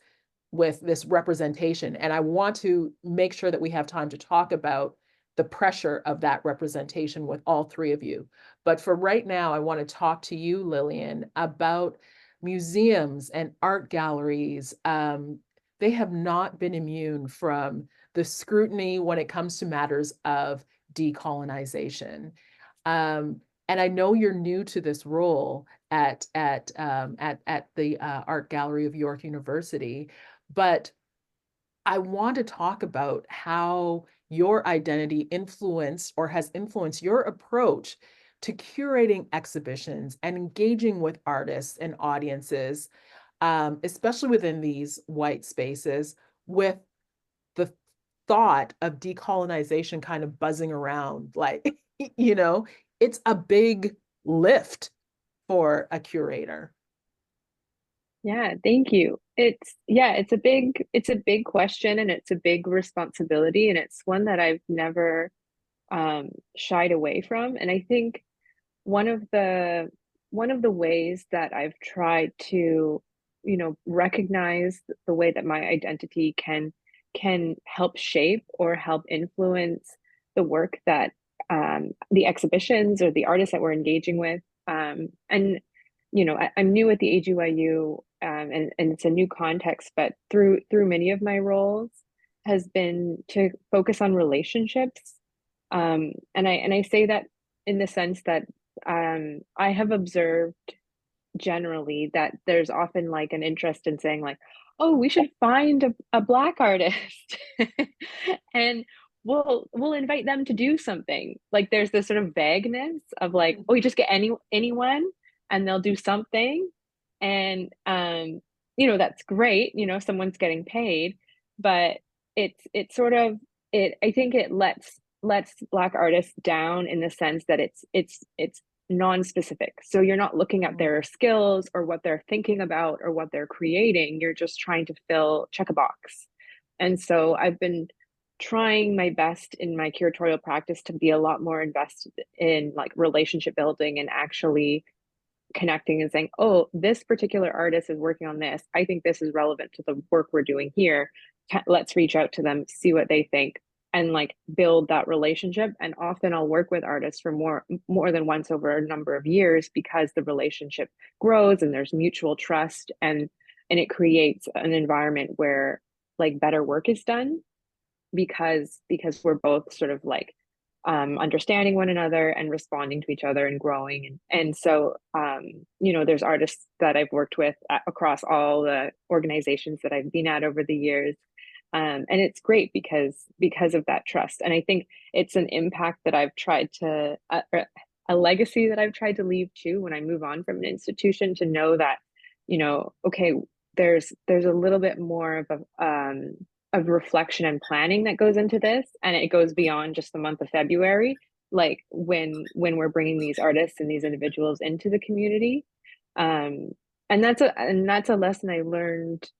representation. And I want to make sure that we have time to talk about the pressure of that representation with all three of you. But for right now, I want to talk to you, Lillian, about museums and art galleries. They have not been immune from the scrutiny when it comes to matters of decolonization. And I know you're new to this role at the Art Gallery of York University, but I want to talk about how your identity influenced or has influenced your approach to curating exhibitions and engaging with artists and audiences, especially within these white spaces, with the thought of decolonization kind of buzzing around. Like, it's a big lift for a curator. Yeah, thank you. It's a big question and it's a big responsibility and it's one that I've never shied away from. And I think one of the ways that I've tried to, recognize the way that my identity can help shape or help influence the work that the exhibitions or the artists that we're engaging with. And you know, I'm new at the AGYU, and it's a new context, but through many of my roles has been to focus on relationships. And I say that in the sense that I have observed generally that there's often like an interest in saying like, oh, we should find a Black artist and we'll invite them to do something. Like there's this sort of vagueness of like, oh, you just get anyone and they'll do something. And you know, that's great, you know, someone's getting paid, but it's sort of it I think it lets Black artists down in the sense that it's non-specific. So you're not looking at their skills or what they're thinking about or what they're creating. You're just trying to check a box. And so I've been trying my best in my curatorial practice to be a lot more invested in like relationship building and actually connecting and saying, oh, this particular artist is working on this. I think this is relevant to the work we're doing here. Let's reach out to them, see what they think, and like build that relationship. And often I'll work with artists for more than once over a number of years because the relationship grows and there's mutual trust, and it creates an environment where like better work is done because we're both sort of like understanding one another and responding to each other and growing. And so, you know, there's artists that I've worked with across all the organizations that I've been at over the years. And it's great because of that trust. And I think it's an impact that I've tried to, a legacy that I've tried to leave too when I move on from an institution, to know that, you know, okay, there's a little bit more of reflection and planning that goes into this, and it goes beyond just the month of February, like when we're bringing these artists and these individuals into the community. And that's a lesson I learned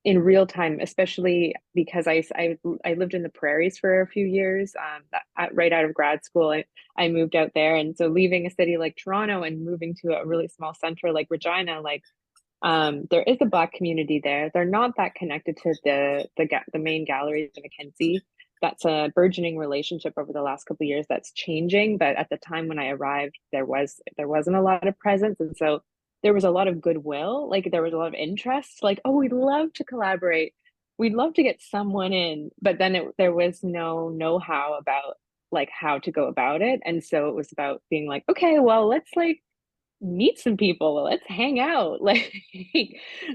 in real time, especially because I lived in the prairies for a few years. Right out of grad school, I moved out there, and so leaving a city like Toronto and moving to a really small center like Regina, like there is a Black community there. They're not that connected to the main galleries in Mackenzie. That's a burgeoning relationship over the last couple of years that's changing. But at the time when I arrived, there wasn't a lot of presence. And so there was a lot of goodwill. Like there was a lot of interest, like, oh, we'd love to collaborate. We'd love to get someone in. But then there was no know-how about like how to go about it. And so it was about being like, okay, well, let's like meet some people, let's hang out. Like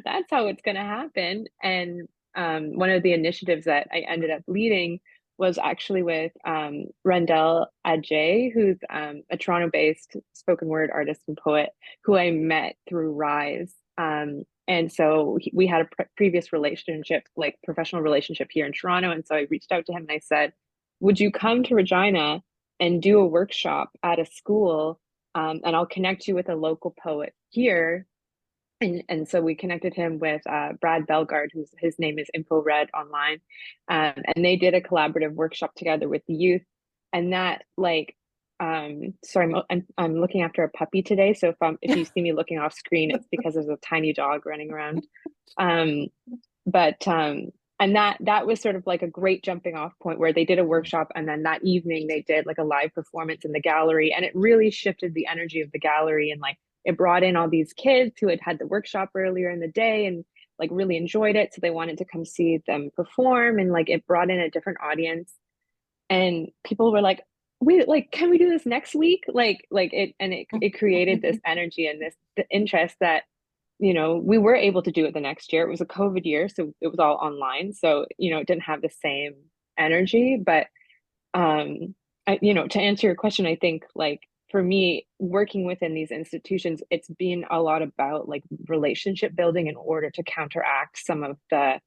that's how it's going to happen. And one of the initiatives that I ended up leading was actually with Rendell Adjei, who's a Toronto-based spoken word artist and poet who I met through Rise. And so we had a previous relationship, like professional relationship here in Toronto. And so I reached out to him and I said, would you come to Regina and do a workshop at a school? And I'll connect you with a local poet here. And so we connected him with Brad Belgard, his name is InfoRed online. And they did a collaborative workshop together with the youth. And that like, sorry, I'm looking after a puppy today. So if you see me looking off screen, it's because there's a tiny dog running around. And that was sort of like a great jumping off point where they did a workshop, and then that evening they did like a live performance in the gallery, and it really shifted the energy of the gallery, and like it brought in all these kids who had the workshop earlier in the day and like really enjoyed it, so they wanted to come see them perform, and like it brought in a different audience, and people were like, wait, like can we do this next week? It created this energy and the interest that, you know, we were able to do it the next year. It was a COVID year, so it was all online. So, you know, it didn't have the same energy. But, you know, to answer your question, I think like for me, working within these institutions, it's been a lot about like relationship building in order to counteract some of the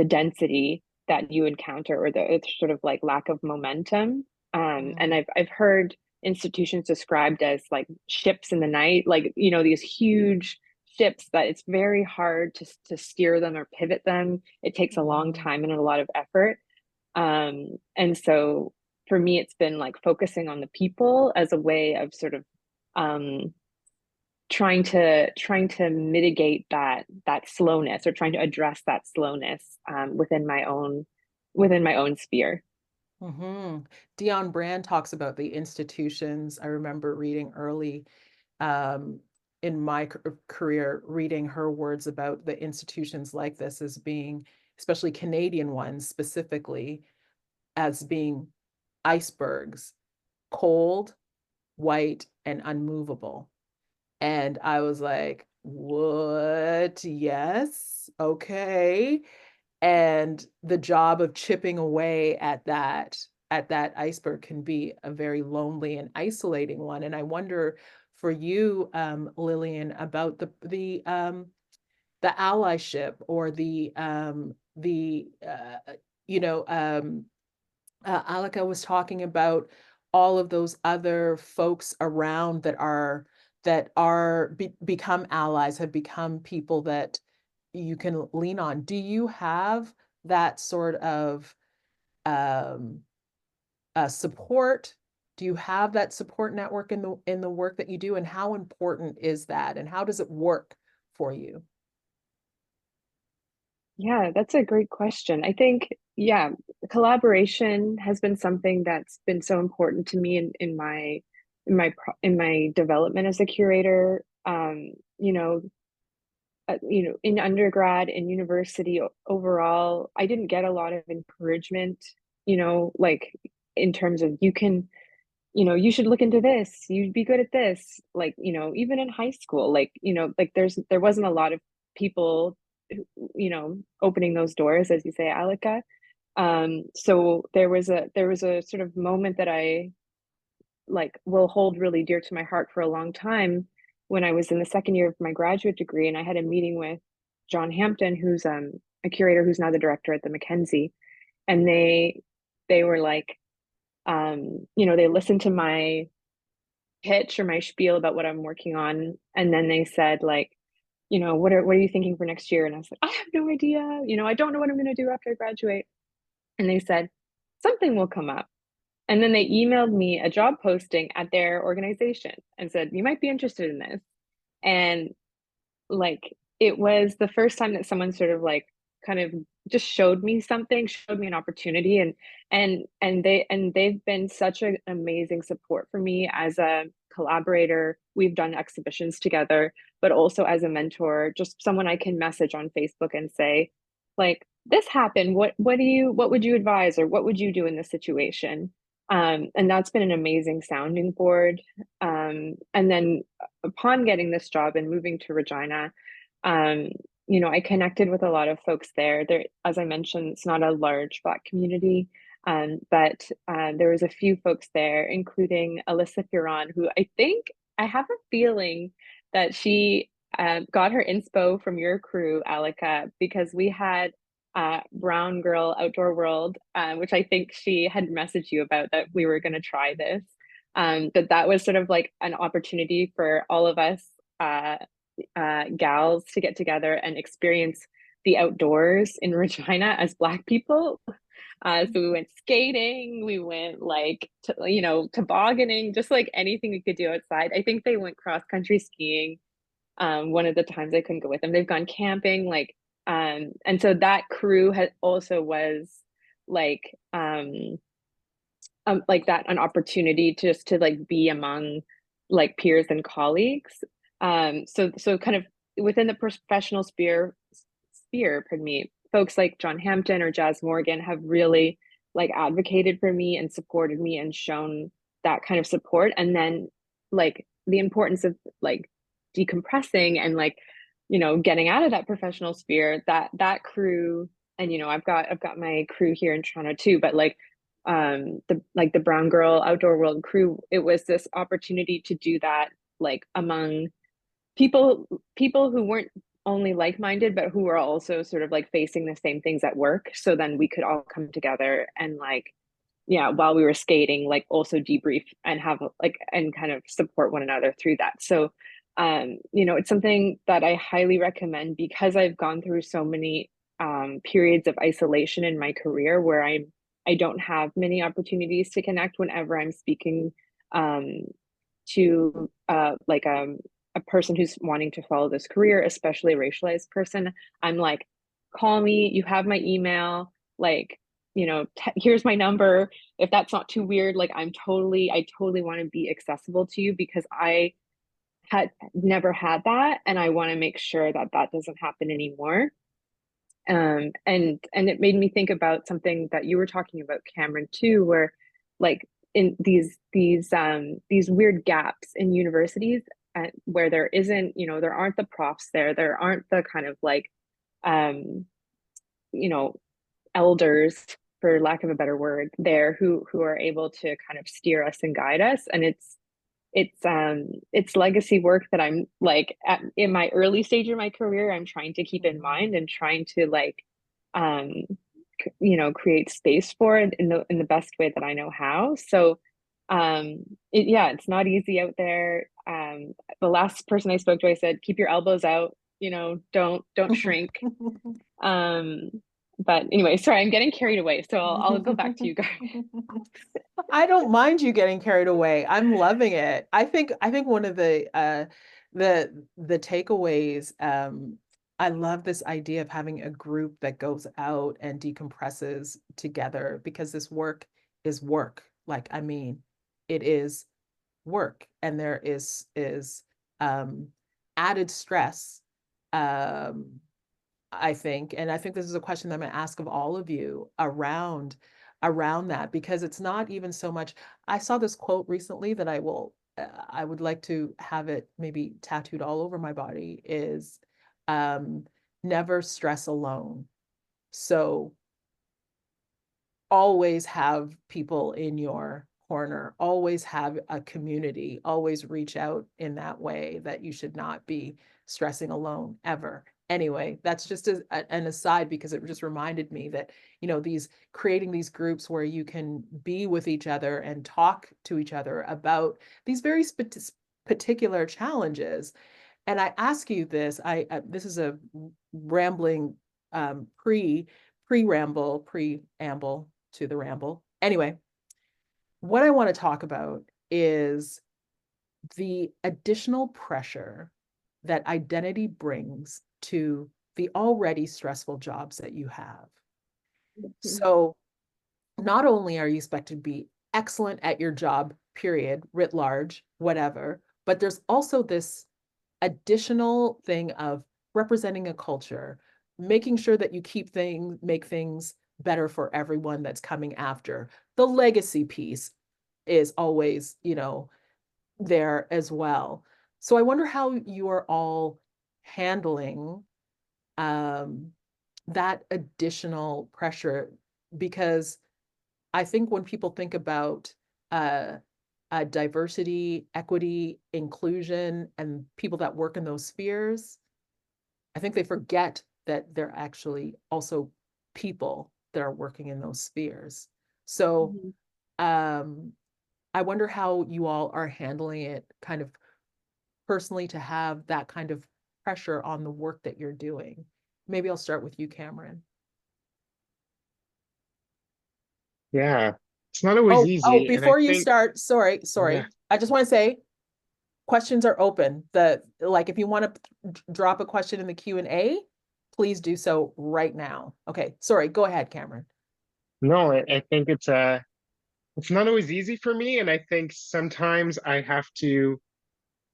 density that you encounter, or the sort of like lack of momentum. And I've heard institutions described as like ships in the night, like, you know, these huge ships that it's very hard to steer them or pivot them. It takes a long time and a lot of effort. And so for me, it's been like focusing on the people as a way of sort of trying to mitigate that slowness, or trying to address that slowness within my own sphere. Dion Brand talks about the institutions. I remember reading early um, in my career, reading her words about the institutions like this as being, especially Canadian ones specifically, as being icebergs, cold, white, and unmovable. And I was like, what? Yes, okay. And the job of chipping away at that iceberg can be a very lonely and isolating one. And I wonder for you, Lillian, about the allyship or you know Alika was talking about all of those other folks around that become allies, have become people that you can lean on. Do you have that sort of um, support? Do you have that support network in the work that you do, and how important is that, and how does it work for you? Yeah, that's a great question. I think, yeah, collaboration has been something that's been so important to me in my development as a curator. In undergrad and university overall, I didn't get a lot of encouragement, like in terms of you should look into this, you'd be good at this. Like, even in high school, like there wasn't a lot of people, opening those doors, as you say, Alika. So there was a sort of moment that I like will hold really dear to my heart for a long time when I was in the second year of my graduate degree, and I had a meeting with John Hampton, who's a curator who's now the director at the Mackenzie, and they were like, they listened to my pitch or my spiel about what I'm working on, and then they said like, what are you thinking for next year? And I was like, I have no idea. I don't know what I'm going to do after I graduate. And they said, something will come up. And then they emailed me a job posting at their organization and said, you might be interested in this. And like, it was the first time that someone sort of like kind of just showed me something, showed me an opportunity. And they've been such an amazing support for me as a collaborator. We've done exhibitions together, but also as a mentor, just someone I can message on Facebook and say, like, this happened. What would you advise, or what would you do in this situation? And that's been an amazing sounding board. And then upon getting this job and moving to Regina, um, I connected with a lot of folks there. There, as I mentioned, it's not a large Black community, but there was a few folks there, including Alyssa Huron, who I have a feeling that she got her inspo from your crew, Alika, because we had Brown Girl Outdoor World, which I think she had messaged you about, that we were going to try this. That was sort of like an opportunity for all of us gals to get together and experience the outdoors in Regina as Black people. So we went skating, we went like, tobogganing, just like anything we could do outside. I think they went cross country skiing. One of the times I couldn't go with them. They've gone camping, and so that crew had also was like, like that, an opportunity just to like be among like peers and colleagues. So kind of within the professional sphere, pardon me, folks like John Hampton or Jazz Morgan have really like advocated for me and supported me and shown that kind of support. And then like the importance of like decompressing and like, getting out of that professional sphere, that crew. And I've got my crew here in Toronto too, but like the Brown Girl Outdoor World crew, it was this opportunity to do that like among people who weren't only like-minded, but who were also sort of like facing the same things at work. So then we could all come together and like, yeah, while we were skating, like also debrief and have like, and kind of support one another through that. So it's something that I highly recommend, because I've gone through so many periods of isolation in my career where I don't have many opportunities to connect whenever I'm speaking to a person who's wanting to follow this career, especially a racialized person. I'm like, call me, you have my email, like, you know, here's my number. If that's not too weird, like I totally want to be accessible to you because I had never had that, and I want to make sure that that doesn't happen anymore. And it made me think about something that you were talking about, Cameron, too, where like in these weird gaps in universities, where there isn't, you know, there aren't the profs there aren't the kind of like um you know, elders, for lack of a better word, there who are able to kind of steer us and guide us. And it's legacy work that I'm like in my early stage of my career, I'm trying to keep in mind and trying to like um you know, create space for it in the best way that I know how. So yeah, it's not easy out there. The last person I spoke to, I said, keep your elbows out, you know, don't shrink. um but anyway, sorry, I'm getting carried away, so I'll go back to you guys. I don't mind you getting carried away. I'm loving it. I think one of the takeaways, I love this idea of having a group that goes out and decompresses together, because this work is work. Like, I mean, it is work, and there is added stress, I think. And I think this is a question that I'm going to ask of all of you around that, because it's not even so much. I saw this quote recently that I would like to have it maybe tattooed all over my body, is never stress alone. So always have people in your corner, always have a community, always reach out in that way, that you should not be stressing alone ever. Anyway, that's just an aside, because it just reminded me that, you know, creating these groups where you can be with each other and talk to each other about these very particular challenges. And I ask you this, this is a rambling preamble to the ramble. Anyway, what I want to talk about is the additional pressure that identity brings to the already stressful jobs that you have. So not only are you expected to be excellent at your job, period, writ large, whatever, but there's also this additional thing of representing a culture, making sure that you make things better for everyone that's coming after. The legacy piece is always, you know, there as well. So I wonder how you are all handling that additional pressure, because I think when people think about diversity, equity, inclusion, and people that work in those spheres, I think they forget that they're actually also people that are working in those spheres. So I wonder how you all are handling it kind of personally, to have that kind of pressure on the work that you're doing. Maybe I'll start with you, Cameron. Yeah, it's not always easy. And I Before you think, start, sorry. yeah, I just want to say, questions are open. Like, if you want to drop a question in the Q&A, please do so right now. Okay, sorry, go ahead, Cameron. no, I think it's not always easy for me. And I think sometimes I have to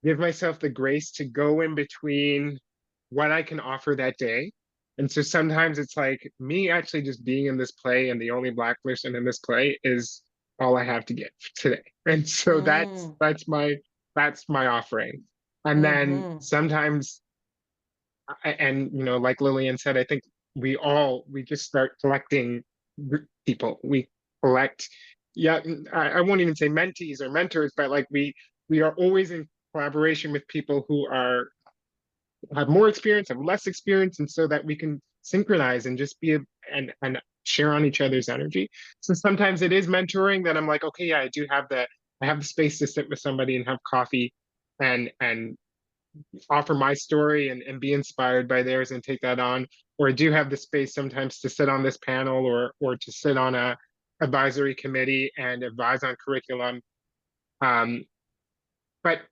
give myself the grace to go in between what I can offer that day. And so sometimes it's like me actually just being in this play, and the only Black person in this play is all I have to give today. And so that's my offering. And then sometimes, and you know, like Lillian said, I think we just start collecting people. We collect, yeah, I won't even say mentees or mentors, but like we are always in collaboration with people who have more experience, have less experience, and so that we can synchronize and just and share on each other's energy. So sometimes it is mentoring that I'm like, okay, yeah, I have the space to sit with somebody and have coffee and offer my story and be inspired by theirs and take that on. Or I do have the space sometimes to sit on this panel or to sit on a advisory committee and advise on curriculum. But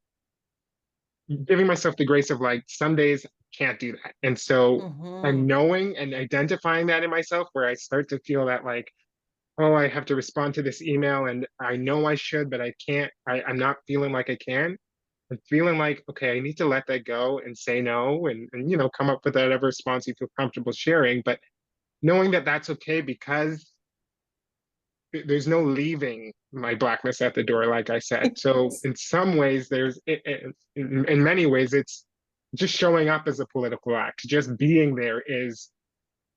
giving myself the grace of like some days can't do that. And so I'm knowing and identifying that in myself, where I start to feel that like oh, I have to respond to this email and I know I should, but I can't. I'm not feeling like I can. I'm feeling like, okay, I need to let that go and say no and you know, come up with whatever response you feel comfortable sharing. But knowing that that's okay because there's no leaving my blackness at the door, like I said. So in some ways, in many ways, it's just showing up as a political act. Just being there is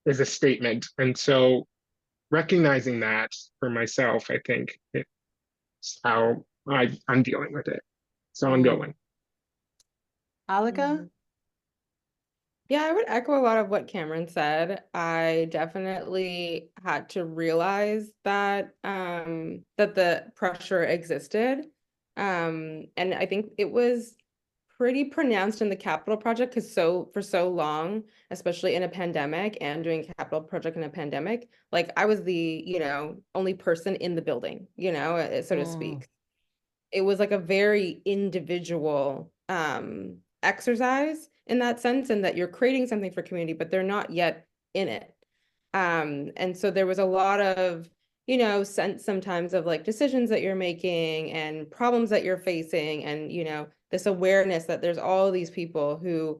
a statement. And so recognizing that for myself, I think it's how I'm dealing with it. It's ongoing. Alika? Yeah, I would echo a lot of what Cameron said. I definitely had to realize that that the pressure existed. And I think it was pretty pronounced in the capital project because for so long, especially in a pandemic and doing a capital project in a pandemic, like I was the, only person in the building, so to speak. It was like a very individual exercise in that sense, and that you're creating something for community, but they're not yet in it. And so there was a lot of, sense sometimes of like decisions that you're making and problems that you're facing, and this awareness that there's all these people who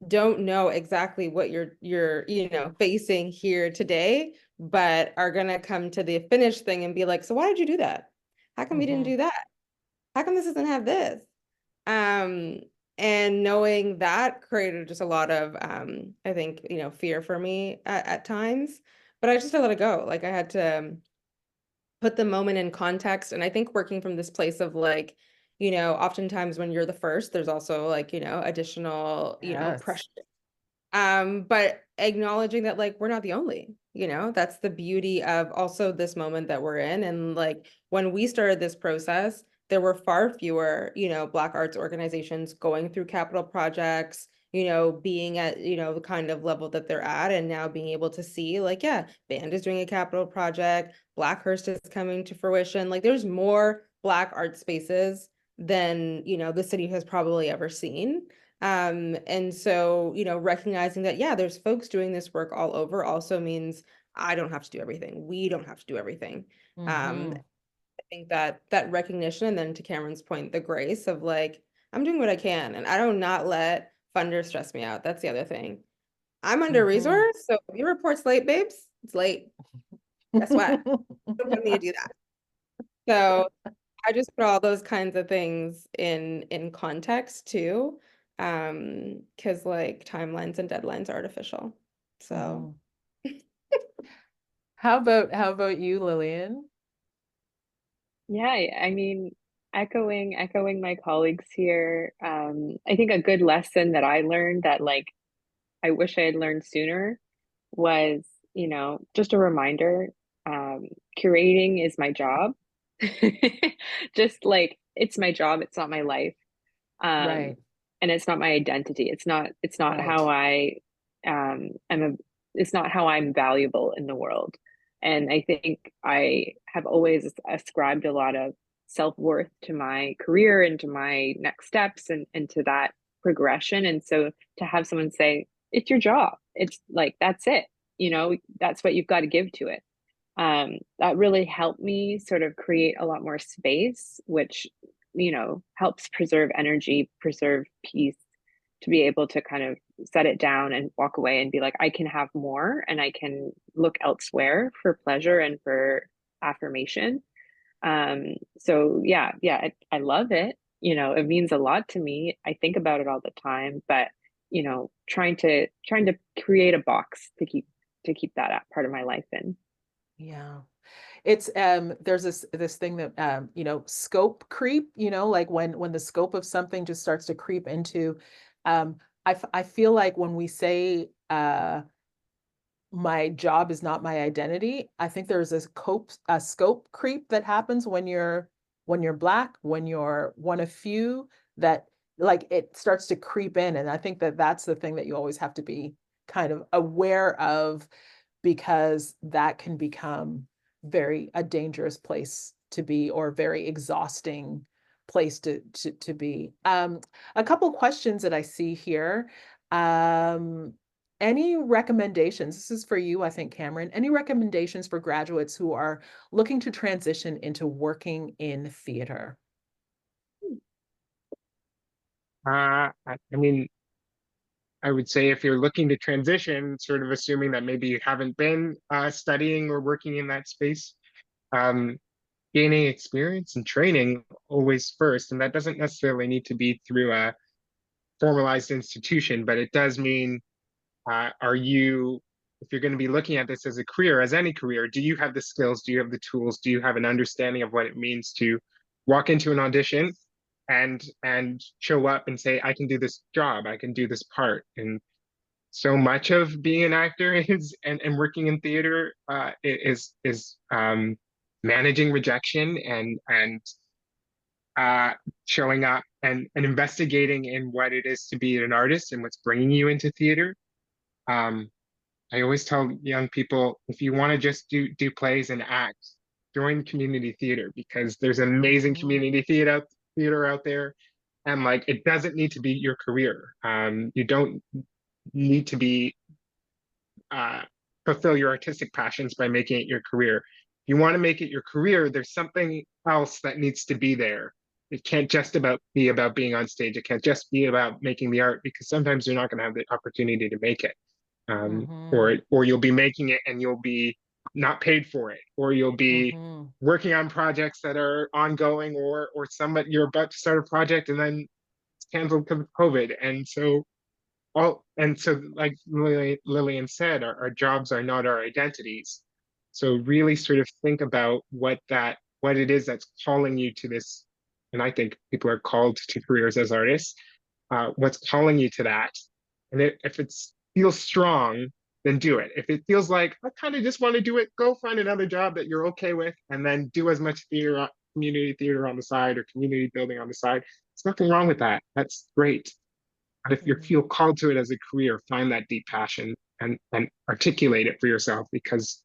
don't know exactly what you're facing here today, but are gonna come to the finish thing and be like, so why did you do that? How come we didn't do that? How come this doesn't have this? Um, and knowing that created just a lot of, I think, fear for me at times, but I just had to let it go. Like I had to put the moment in context. And I think working from this place of like, oftentimes when you're the first, there's also like, additional, Yes. pressure. But acknowledging that like we're not the only, that's the beauty of also this moment that we're in. And like when we started this process, there were far fewer, Black arts organizations going through capital projects, being at, the kind of level that they're at, and now being able to see like, yeah, Band is doing a capital project, Blackhurst is coming to fruition. Like there's more Black art spaces than, the city has probably ever seen. And so, recognizing that, yeah, there's folks doing this work all over also means I don't have to do everything. We don't have to do everything. I think that that recognition, and then to Cameron's point, the grace of like, I'm doing what I can, and I do not let funders stress me out. That's the other thing. I'm under resourced, so if your report's late, babes, it's late. Guess what? Don't want me to do that. So I just put all those kinds of things in context too, because like timelines and deadlines are artificial. So How about you, Lillian? Yeah, I mean, echoing my colleagues here. I think a good lesson that I learned that like I wish I had learned sooner was, just a reminder, curating is my job. Just like it's my job, it's not my life. Right. And it's not my identity. It's not Right. how I it's not how I'm valuable in the world. And I think I have always ascribed a lot of self-worth to my career and to my next steps and to that progression. And so to have someone say, it's your job, it's like that's it, that's what you've got to give to it. That really helped me sort of create a lot more space, which helps preserve energy, preserve peace, to be able to kind of set it down and walk away and be like, I can have more and I can look elsewhere for pleasure and for affirmation. So I love it. It means a lot to me. I think about it all the time, but trying to create a box to keep that part of my life in. Yeah. It's there's this thing that scope creep, like when the scope of something just starts to creep into I feel like when we say my job is not my identity, I think there's a scope creep that happens when you're Black, when you're one of few, that like it starts to creep in. And I think that that's the thing that you always have to be kind of aware of, because that can become a dangerous place to be, or very exhausting place to be. A couple questions that I see here. any recommendations? This is for you, I think, Cameron. Any recommendations for graduates who are looking to transition into working in theater? I mean, I would say if you're looking to transition, sort of assuming that maybe you haven't been studying or working in that space, um, gaining experience and training always first. And that doesn't necessarily need to be through a formalized institution, but it does mean, are you, if you're going to be looking at this as a career, as any career, do you have the skills? Do you have the tools? Do you have an understanding of what it means to walk into an audition and show up and say, I can do this job, I can do this part? And so much of being an actor is and working in theater is managing rejection and showing up and investigating in what it is to be an artist and what's bringing you into theater. I always tell young people, if you want to just do plays and act, join community theater, because there's amazing community theater out there, and like it doesn't need to be your career. You don't need to be fulfill your artistic passions by making it your career. If you want to make it your career, there's something else that needs to be there. It can't just be about being on stage. It can't just be about making the art, because sometimes you're not going to have the opportunity to make it. Or you'll be making it and you'll be not paid for it, or you'll be working on projects that are ongoing, or somebody, you're about to start a project and then it's canceled because of COVID. And so like Lillian said, our jobs are not our identities. So really sort of think about what it is that's calling you to this. And I think people are called to careers as artists. What's calling you to that? And if it feels strong, then do it. If it feels like I kind of just want to do it, go find another job that you're okay with, and then do as much community theater on the side, or community building on the side. There's nothing wrong with that. That's great. But if you feel called to it as a career, find that deep passion and articulate it for yourself, because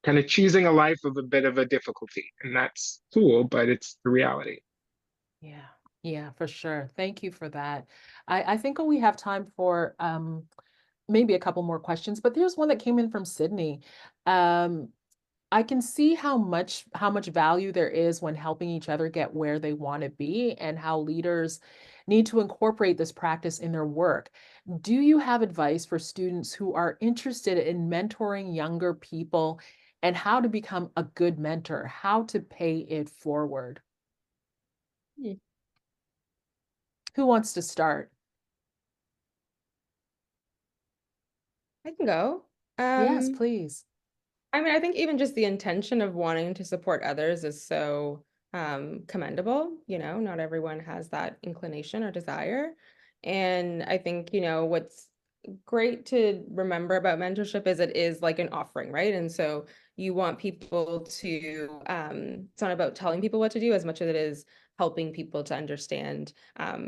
kind of choosing a life of a bit of a difficulty, and that's cool, but it's the reality. Yeah, for sure. Thank you for that. I think we have time for maybe a couple more questions, but there's one that came in from Sydney. I can see how much value there is when helping each other get where they want to be, and how leaders need to incorporate this practice in their work. Do you have advice for students who are interested in mentoring younger people, and how to become a good mentor, how to pay it forward? Who wants to start? I can go. Yes, please. I mean, I think even just the intention of wanting to support others is so commendable. Not everyone has that inclination or desire. And I think, what's great to remember about mentorship is it is like an offering, right? And so you want people to, it's not about telling people what to do as much as it is helping people to understand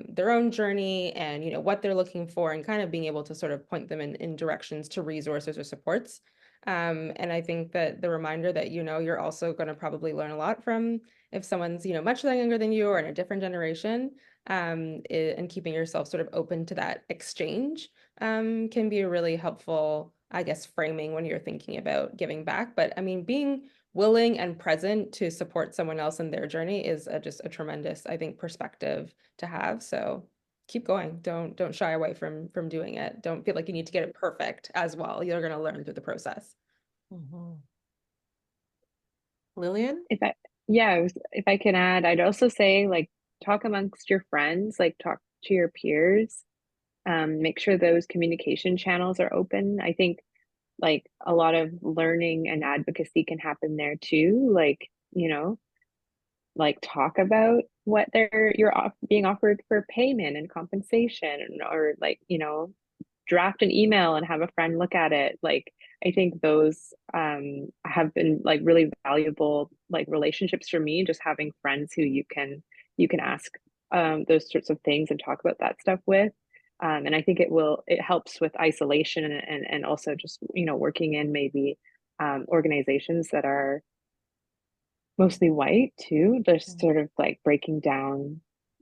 their own journey and, what they're looking for, and kind of being able to sort of point them in directions to resources or supports. And I think that the reminder that, you're also going to probably learn a lot from if someone's, much younger than you or in a different generation, and keeping yourself sort of open to that exchange can be a really helpful, I guess, framing when you're thinking about giving back. But I mean, being willing and present to support someone else in their journey is just a tremendous, I think, perspective to have. So keep going. Don't shy away from doing it. Don't feel like you need to get it perfect as well. You're going to learn through the process. Lillian? If I can add, I'd also say, like, talk amongst your friends, like talk to your peers. Make sure those communication channels are open. I think like a lot of learning and advocacy can happen there too. Like, like talk about what you're being offered for payment and compensation, or like, draft an email and have a friend look at it. Like, I think those have been like really valuable like relationships for me, just having friends who you can ask those sorts of things and talk about that stuff with. And I think it helps with isolation and also just, working in maybe organizations that are mostly white too, just sort of like breaking down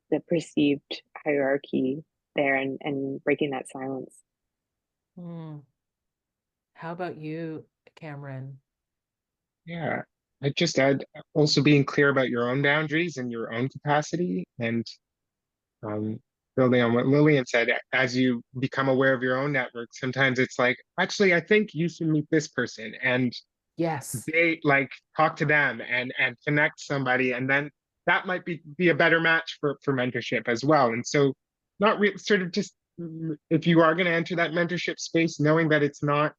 the perceived hierarchy there and breaking that silence. How about you, Cameron? Yeah, I just add also being clear about your own boundaries and your own capacity, and um, building on what Lillian said, as you become aware of your own network, sometimes it's like, actually, I think you should meet this person, and Yes. they like talk to them and connect somebody, and then that might be a better match for mentorship as well. And so, not sort of just if you are going to enter that mentorship space, knowing that it's not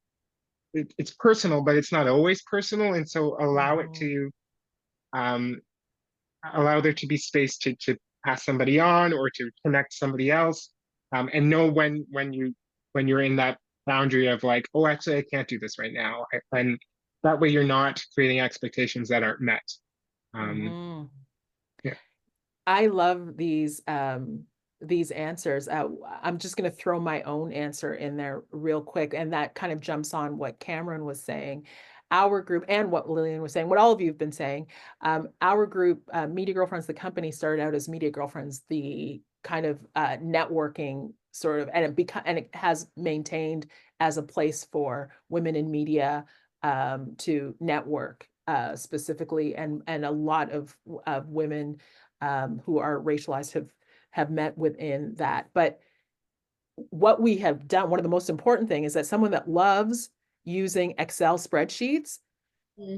it's personal, but it's not always personal, and so allow it Mhm. to um, allow there to be space to pass somebody on or to connect somebody else, and know when you're in that boundary of like, oh, actually, I can't do this right now, and that way you're not creating expectations that aren't met. Um, Mhm. yeah. I love these answers. I'm just going to throw my own answer in there real quick, and that kind of jumps on what Cameron was saying. Our group and what Lillian was saying, what all of you have been saying. Our group, Media Girlfriends, the company started out as Media Girlfriends, the kind of networking sort of, and it has maintained as a place for women in media to network specifically, and a lot of women who are racialized have met within that. But what we have done, one of the most important thing is that someone that loves using Excel spreadsheets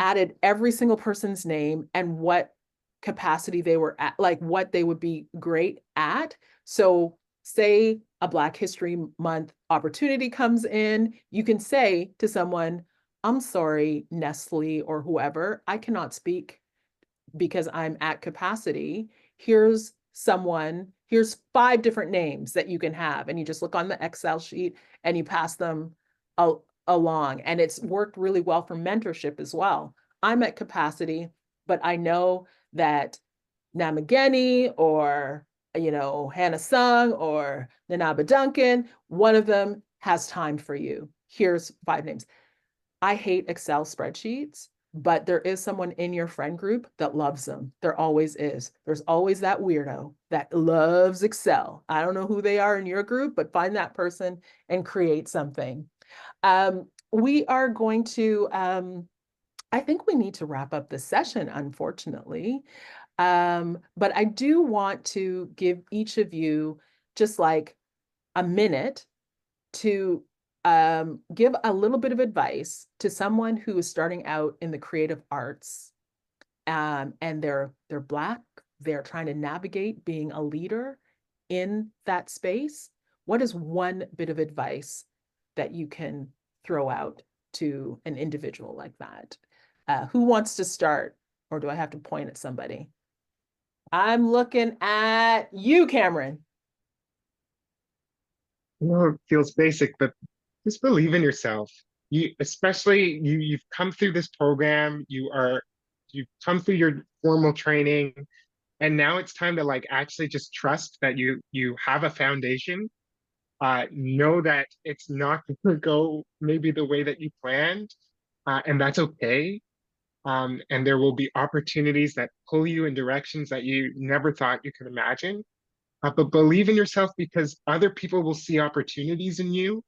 added every single person's name and what capacity they were at, like what they would be great at. So say a Black History Month opportunity comes in, you can say to someone, I'm sorry, Nestle or whoever, I cannot speak because I'm at capacity. Here's someone, here's 5 different names that you can have. And you just look on the Excel sheet and you pass them along. And it's worked really well for mentorship as well. I'm at capacity, but I know that Namageni or, Hannah Sung or Nanaba Duncan, one of them has time for you. Here's 5 names. I hate Excel spreadsheets, but there is someone in your friend group that loves them. There always is. There's always that weirdo that loves Excel. I don't know who they are in your group, but find that person and create something. We are going to, I think we need to wrap up the session, unfortunately. But I do want to give each of you just like a minute to give a little bit of advice to someone who is starting out in the creative arts, and they're Black, they're trying to navigate being a leader in that space. What is one bit of advice that you can throw out to an individual like that? Who wants to start, or do I have to point at somebody? I'm looking at you, Cameron. I know it feels basic, but just believe in yourself. Especially you've come through this program, you've come through your formal training, and now it's time to like actually just trust that you have a foundation. Know that it's not going to go maybe the way that you planned, and that's okay. And there will be opportunities that pull you in directions that you never thought you could imagine. But believe in yourself, because other people will see opportunities in you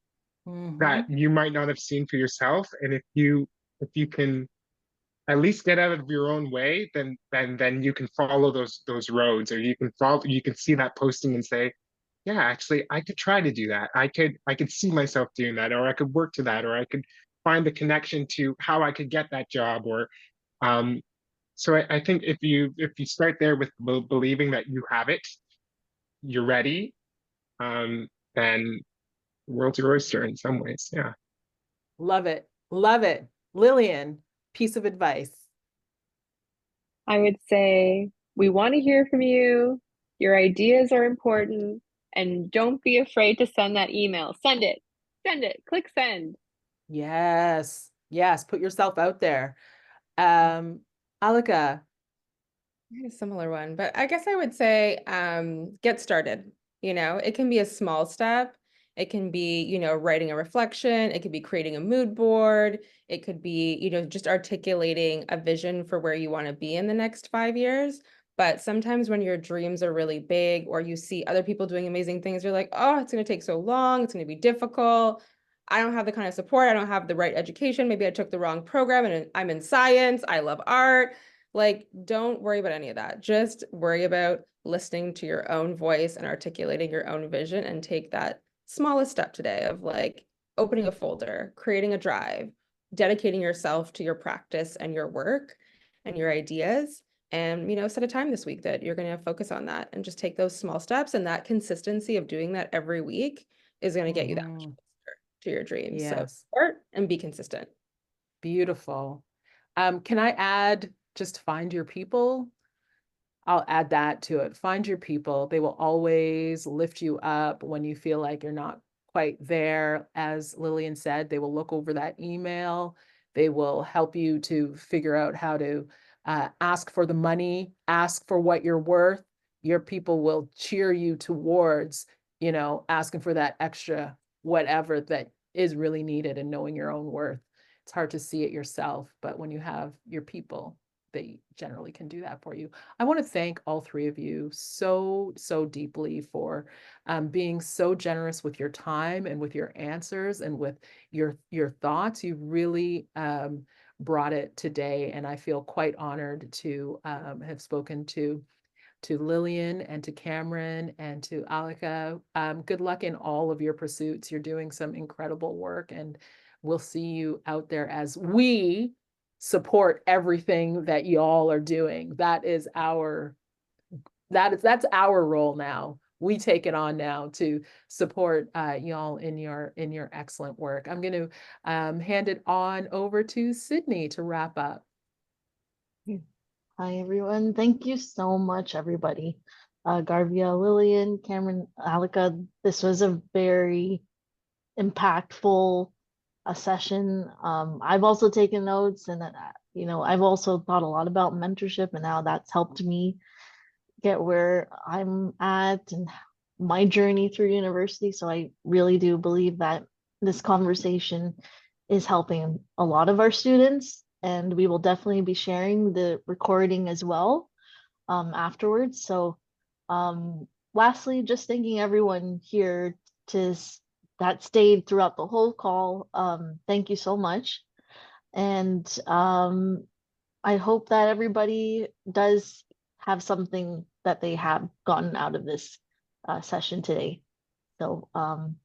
that Mhm. you might not have seen for yourself. And if you can at least get out of your own way, then you can follow those roads, or you can see that posting and say, yeah, actually I could try to do that. I could see myself doing that, or I could work to that, or I could find the connection to how I could get that job. Or um so I think if you start there with believing that you have it, you're ready, then the world's your oyster in some ways. Yeah. Love it. Love it. Lillian, piece of advice. I would say we want to hear from you. Your ideas are important, and don't be afraid to send that email. Send it. Send it. Click send. Yes. Yes. Put yourself out there. Alika. I had a similar one, but I guess I would say get started. It can be a small step. It can be, writing a reflection. It could be creating a mood board. It could be, just articulating a vision for where you want to be in the next 5 years. But sometimes when your dreams are really big or you see other people doing amazing things, you're like, oh, it's going to take so long. It's going to be difficult. I don't have the kind of support, I don't have the right education, maybe I took the wrong program and I'm in science, I love art. Like, don't worry about any of that. Just worry about listening to your own voice and articulating your own vision, and take that smallest step today of like opening a folder, creating a drive, dedicating yourself to your practice and your work and your ideas. And, set a time this week that you're going to focus on that, and just take those small steps. And that consistency of doing that every week is going to get you that much Mhm. closer to your dreams. So Yes. start and be consistent. Beautiful. Can I add just find your people? I'll add that to it. Find your people. They will always lift you up when you feel like you're not quite there. As Lillian said, they will look over that email. They will help you to figure out how to ask for the money, ask for what you're worth. Your people will cheer you towards, asking for that extra whatever that is really needed, and knowing your own worth. It's hard to see it yourself, but when you have your people, they generally can do that for you. I want to thank all three of you so, so deeply for being so generous with your time and with your answers and with your thoughts. You really brought it today, and I feel quite honored to have spoken to Lillian and to Cameron and to Alika. Good luck in all of your pursuits. You're doing some incredible work, and we'll see you out there as we support everything that y'all are doing. That's our role now. We take it on now to support y'all in your excellent work. I'm going to hand it on over to Sydney to wrap up. Hi, everyone. Thank you so much, everybody. Garvia, Lillian, Cameron, Alika, this was a very impactful session. I've also taken notes, and I've also thought a lot about mentorship and how that's helped me get where I'm at and my journey through university. So I really do believe that this conversation is helping a lot of our students, and we will definitely be sharing the recording as well afterwards. So lastly, just thanking everyone here that stayed throughout the whole call. Thank you so much. And I hope that everybody does have something that they have gotten out of this session today. So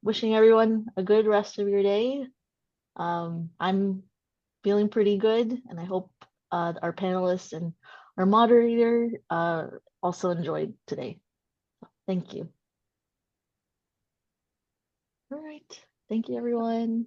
wishing everyone a good rest of your day. I'm feeling pretty good, and I hope our panelists and our moderator also enjoyed today. Thank you. All right. Thank you, everyone.